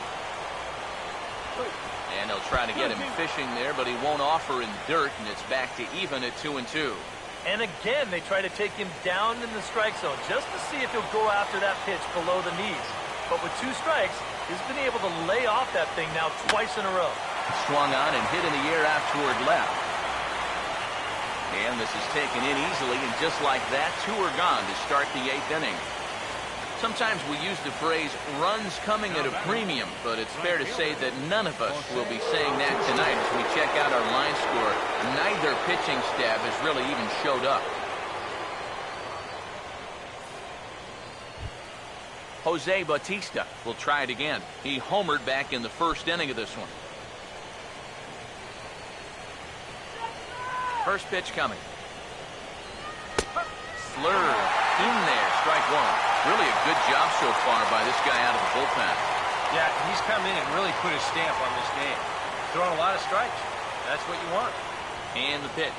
And they'll try to get him fishing there, but he won't offer in dirt, and it's back to even at 2-2. And again, they try to take him down in the strike zone just to see if he'll go after that pitch below the knees. But with 2 strikes, he's been able to lay off that thing now twice in a row. Swung on and hit in the air out toward left. And this is taken in easily, and just like that, 2 are gone to start the 8th inning. Sometimes we use the phrase runs coming at a premium, but it's fair to say that none of us will be saying that tonight as we check out our line score. Neither pitching staff has really even showed up. Jose Bautista will try it again. He homered back in the 1st inning of this one. First pitch coming. Slurve in there, strike 1. Really a good job so far by this guy out of the bullpen. Yeah, he's come in and really put his stamp on this game. Throwing a lot of strikes. That's what you want. And the pitch.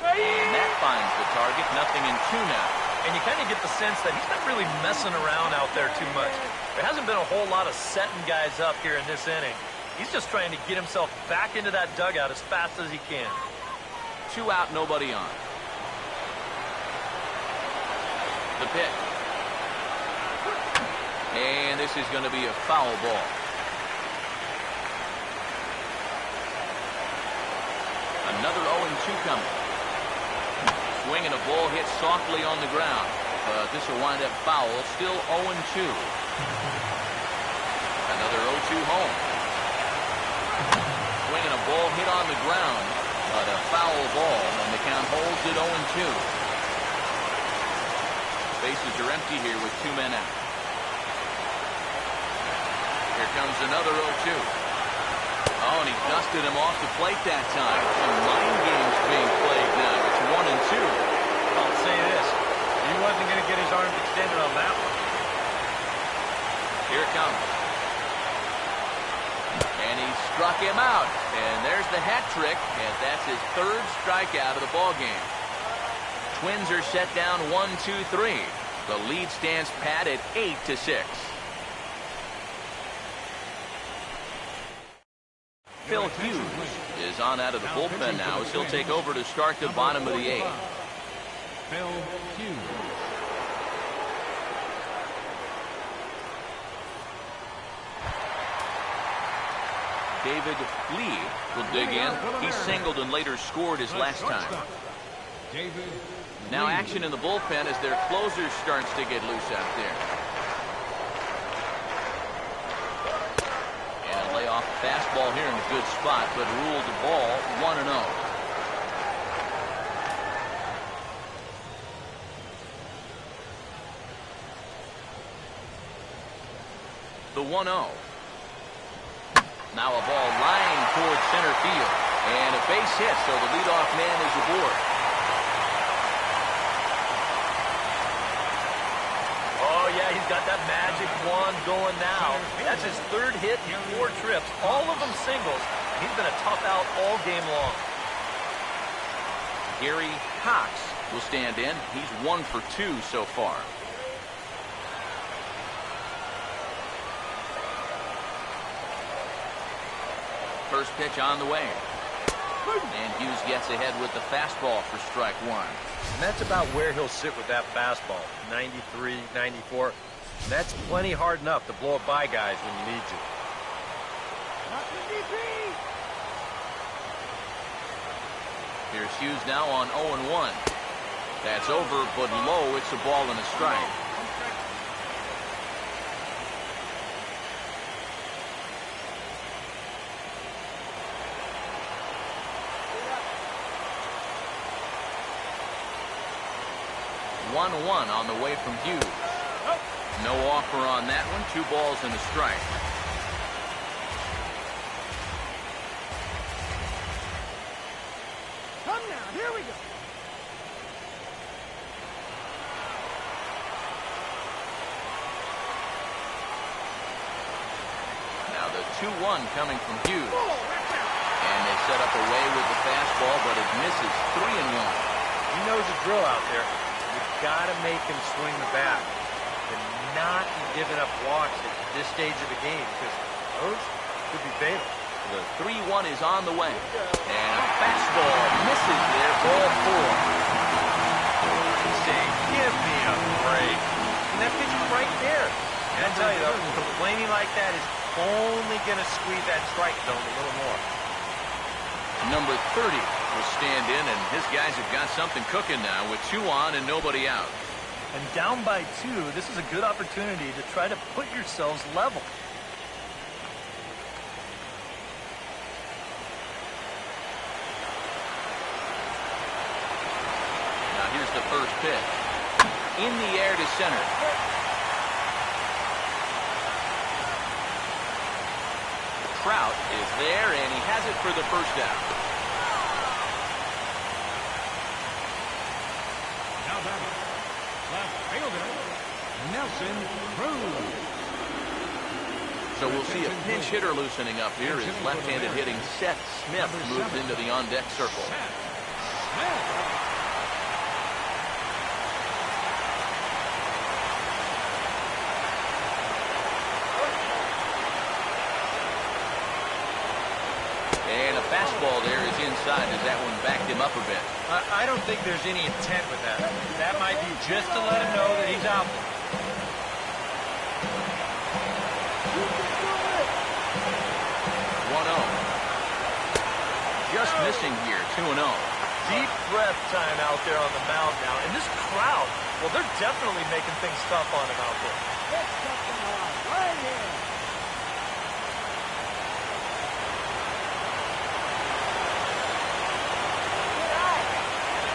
And that finds the target. Nothing in 2 now. And you kind of get the sense that he's not really messing around out there too much. There hasn't been a whole lot of setting guys up here in this inning. He's just trying to get himself back into that dugout as fast as he can. 2 out, nobody on. The pitch. And this is going to be a foul ball. Another 0-2 coming. Swing and a ball hit softly on the ground. But this will wind up foul. Still 0-2. Another 0-2 home. Swing and a ball hit on the ground. But a foul ball, and the count holds at 0-2. Bases are empty here with 2 men out. Here comes another 0-2. Oh, and he dusted him off the plate that time. Some mind games being played now. It's 1-2. I'll say this. He wasn't going to get his arms extended on that one. Here it comes. And he struck him out. And there's the hat trick, and that's his 3rd strikeout of the ballgame. Twins are set down 1-2-3. The lead stands pat at 8-6. Phil Hughes is on out of the bullpen now as he'll take over to start the bottom of the 8th. Phil Hughes. David Lee will dig in. He singled and later scored his last time. David. Now action in the bullpen as their closer starts to get loose out there. And a layoff fastball here in a good spot, but ruled the ball 1-0. The 1-0. Now a ball lying towards center field. And a base hit, so the leadoff man is aboard. Oh, yeah, he's got that magic wand going now. That's his 3rd hit in 4 trips, all of them singles. He's been a tough out all game long. Gary Cox will stand in. He's 1 for 2 so far. First pitch on the way. And Hughes gets ahead with the fastball for strike 1. And that's about where he'll sit with that fastball. 93, 94. And that's plenty hard enough to blow it by guys when you need to. Here's Hughes now on 0-1. That's over, but low. It's a ball and a strike. One on the way from Hughes. No offer on that one. 2 balls and a strike. Come now, here we go. Now the 2-1 coming from Hughes. And they set up away with the fastball, but it misses. 3-1. He knows the drill out there. You've got to make him swing the bat. And not be giving up walks at this stage of the game, because those could be fatal. The 3-1 is on the way. And a fastball misses there, ball 4. Say, give me a break. And that pitch is right there. And I tell you, though, complaining like that is only going to squeeze that strike zone a little more. Number 30 will stand in, and his guys have got something cooking now with 2 on and nobody out. And down by 2, this is a good opportunity to try to put yourselves level. Now here's the first pitch. In the air to center. Trout is there, and he has it for the first out. Now batting, left fielder, Nelson Cruz. So we'll see a pinch hitter loosening up here as left-handed hitting Seth Smith moves into the on-deck circle. And a fastball there is inside as that one backed him up a bit. I don't think there's any intent with that. That might be just to let him know that he's out there. 1-0. Just missing here, 2-0. Deep breath time out there on the mound now. And this crowd, well, they're definitely making things tough on him out there. Hit something hard. Right here.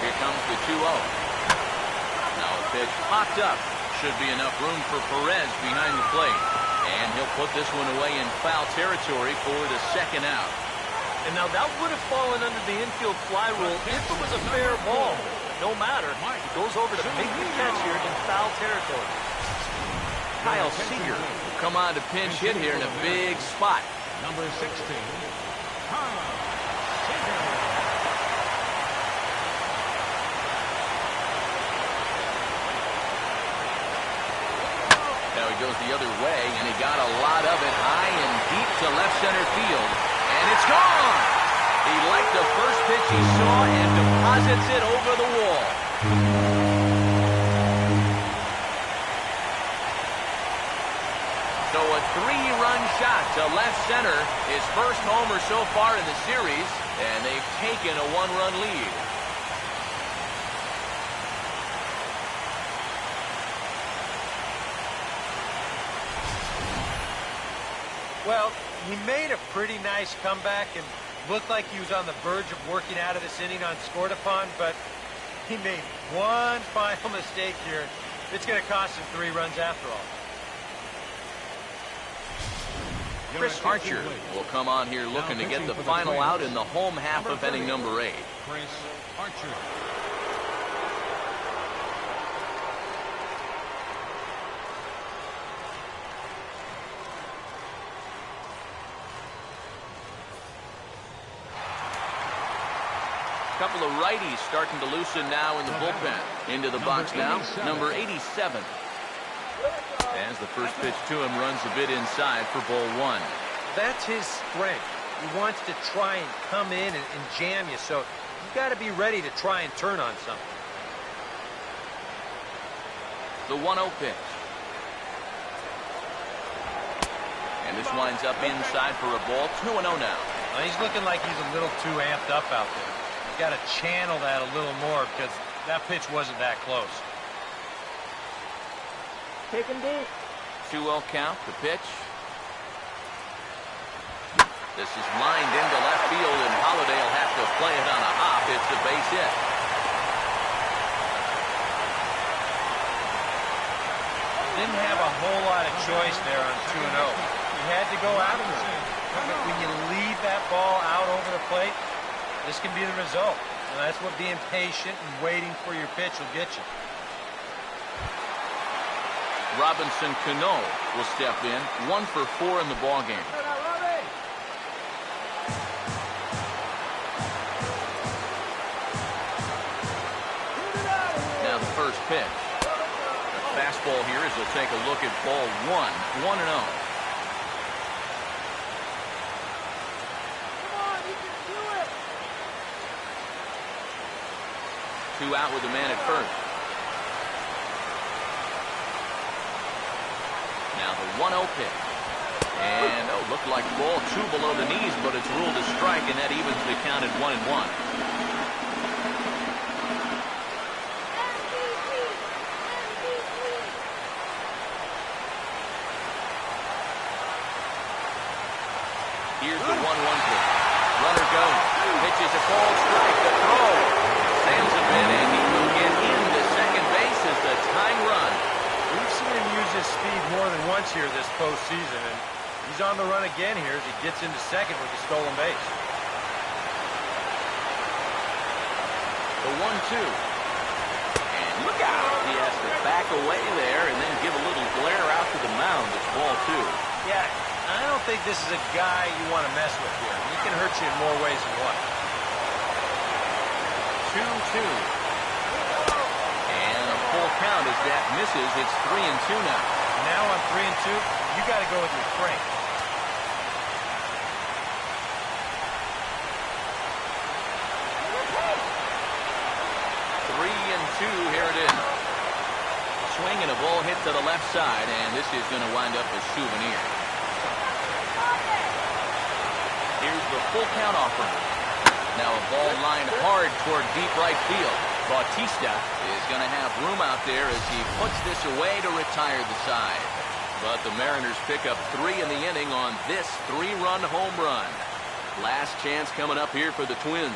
Here comes the 2-0. Now a pitch popped up. Should be enough room for Perez behind the plate. And he'll put this one away in foul territory for the second out. And now that would have fallen under the infield fly rule if it was a fair ball. No matter, he goes over to make the catch here in foul territory. Kyle Seager will come on to pinch hit here in a big spot. Number 16, Kyle Seager. Now he goes the other way, and he got a lot of it high and deep to left center field. And it's gone! He liked the first pitch he saw and deposits it over the wall. So a 3-run shot to left center, his first homer so far in the series, and they've taken a 1-run lead. Well, he made a pretty nice comeback and looked like he was on the verge of working out of this inning unscored upon, but he made one final mistake here. It's going to cost him 3 runs after all. Chris Archer will come on here looking to get the final out in the home half of inning number 8. Chris Archer. Couple of righties starting to loosen now in the bullpen. Into the box now, number 87. As the first pitch to him runs a bit inside for ball 1. That's his strength. He wants to try and come in and jam you, so you got to be ready to try and turn on something. The 1-0 pitch. And this winds up inside for a ball. 2-0 now. Well, he's looking like he's a little too amped up out there. You got to channel that a little more because that pitch wasn't that close. Taking deep. 2-0 count, the pitch. This is lined into left field, and Holiday will have to play it on a hop. It's a base hit. Didn't have a whole lot of choice there on 2-0. He had to go after it. But when you leave that ball out over the plate, this can be the result. And that's what being patient and waiting for your pitch will get you. Robinson Cano will step in, 1 for 4 in the ballgame. Now the first pitch. The fastball here as he'll take a look at ball 1, 1-0. 2 out with the man at first. Now the 1-0 pitch. And, looked like ball 2 below the knees, but it's ruled a strike, and that evens the count at 1-1. Here's the 1-1 pitch. Runner goes. Pitches a ball strike. The throw. Sails a bit, and he will get into second base as the tying run. We've seen him use his speed more than once here this postseason, and he's on the run again here as he gets into second with the stolen base. The 1-2. And look out. He has to back away there and then give a little glare out to the mound. It's ball 2. Yeah, I don't think this is a guy you want to mess with here. He can hurt you in more ways than one. 2-2. And a full count as that misses. It's 3-2 now. Now on 3-2, you got to go with your frame. 3-2, here it is. Swing and a ball hit to the left side, and this is going to wind up a souvenir. Here's the full count offering. Now a ball lined hard toward deep right field. Bautista is going to have room out there as he puts this away to retire the side. But the Mariners pick up 3 in the inning on this 3-run home run. Last chance coming up here for the Twins.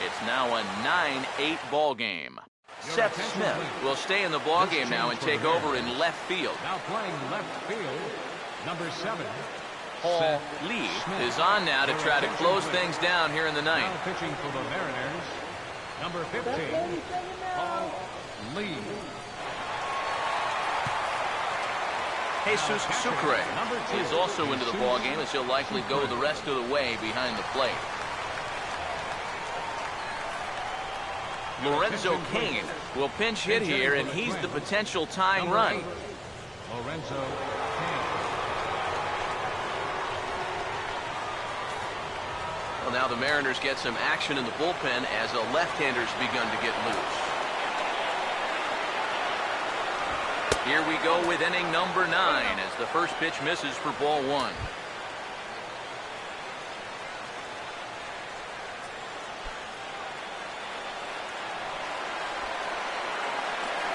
It's now a 9-8 ball game. Seth Smith will stay in the ball game now and take over in left field. Now playing left field, number 7. Paul Lee is on now to try to close things down here in the ninth. Now pitching for the Mariners, number 15, Paul Lee. Jesus Sucre is also into the ball game as he'll likely go the rest of the way behind the plate. Lorenzo Cain will pinch hit here, and he's the potential tying run. Lorenzo Cain. Well, now the Mariners get some action in the bullpen as a left-hander's begun to get loose. Here we go with inning number 9 as the first pitch misses for ball 1.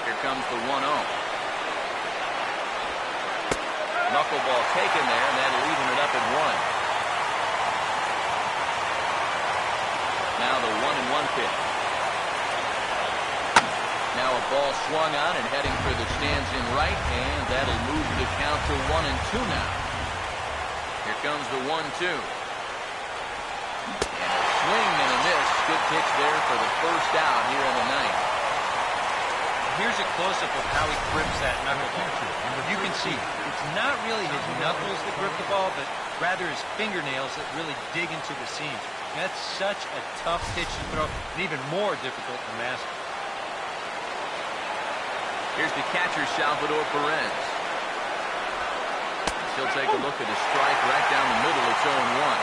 Here comes the 1-0. Knuckleball taken there, and that'll even it up at 1. Now the 1-1 pitch. Now a ball swung on and heading for the stands in right, and that'll move the count to 1-2 now. Here comes the 1-2. And a swing and a miss. Good pitch there for the first out here in the ninth. Here's a close-up of how he grips that knuckleball. You can see it's not really his knuckles that grip the ball, but rather his fingernails that really dig into the seams. That's such a tough pitch to throw, and even more difficult to master. Here's the catcher, Salvador Perez. He'll take a look at his strike right down the middle. It's 0-1.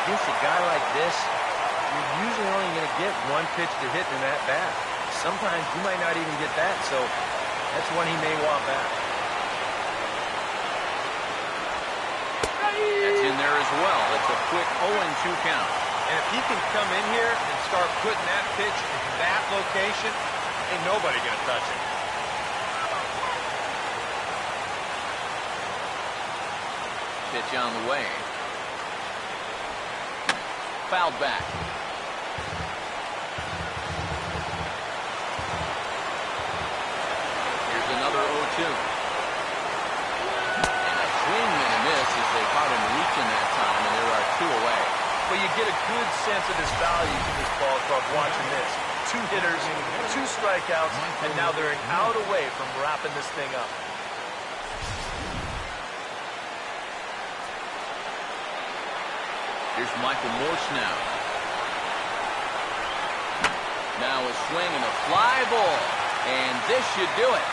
Against a guy like this, you're usually only going to get one pitch to hit in that bat. Sometimes you might not even get that, so that's one he may want back. That's in there as well. It's a quick 0-2 count. And if he can come in here and start putting that pitch in that location, ain't nobody going to touch him. Pitch on the way. Fouled back. Here's another 0-2. And a swing and a miss as they caught him reaching that time, and there are 2 away. But you get a good sense of his value to this ball club watching this. 2 hitters, 2 strikeouts, and now they're an out away from wrapping this thing up. Here's Michael Morse now. Now a swing and a fly ball. And this should do it.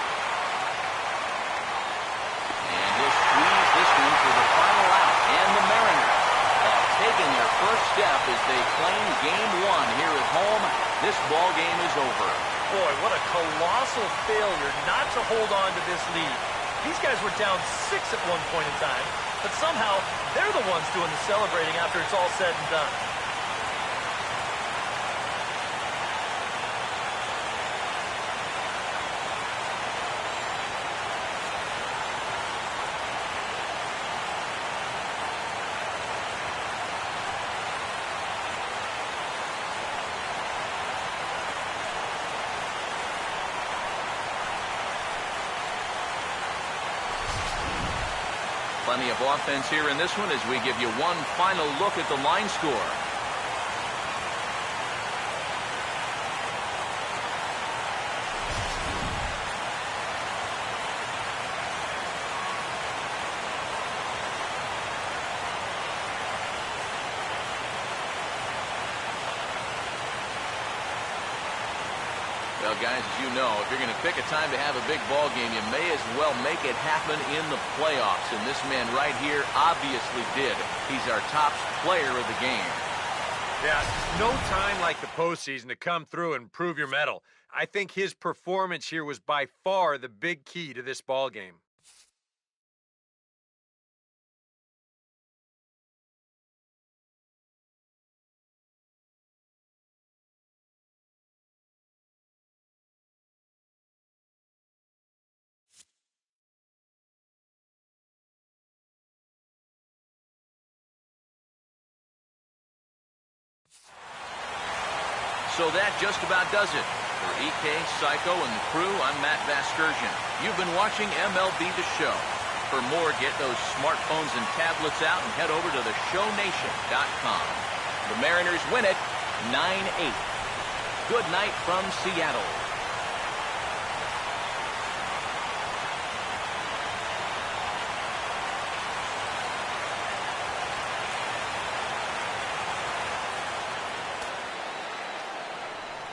And he'll squeeze this one for the final out. And the Mariners have taken their first step as they claim Game 1 here at home. This ball game is over. Boy, what a colossal failure not to hold on to this lead. These guys were down 6 at one point in time, but somehow they're the ones doing the celebrating after it's all said and done. Plenty of offense here in this one as we give you one final look at the line score. Well, guys, as you know, if you're going to pick a time to have a big ball game, you may as well make it happen in the playoffs. And this man right here obviously did. He's our top player of the game. Yeah, no time like the postseason to come through and prove your mettle. I think his performance here was by far the big key to this ball game. So that just about does it. For EK, Psycho, and the crew, I'm Matt Vasgersian. You've been watching MLB The Show. For more, get those smartphones and tablets out and head over to theshownation.com. The Mariners win it 9-8. Good night from Seattle.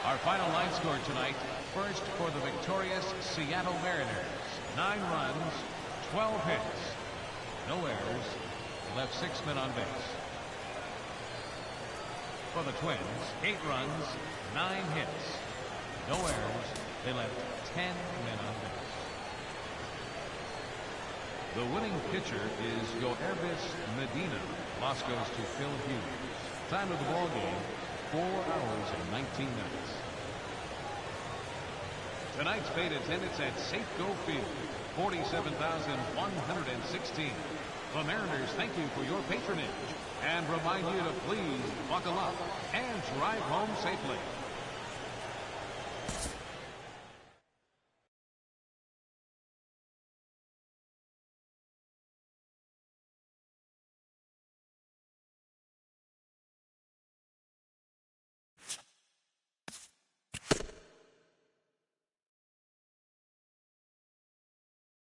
Our final line score tonight, first for the victorious Seattle Mariners. 9 runs, 12 hits, no errors, left 6 men on base. For the Twins, 8 runs, 9 hits, no errors, they left 10 men on base. The winning pitcher is Yoervis Medina. Loss goes to Phil Hughes. Time of the ball game, 4 hours and 19 minutes. Tonight's paid attendance at Safeco Field, 47,116. The Mariners thank you for your patronage and remind you to please buckle up and drive home safely.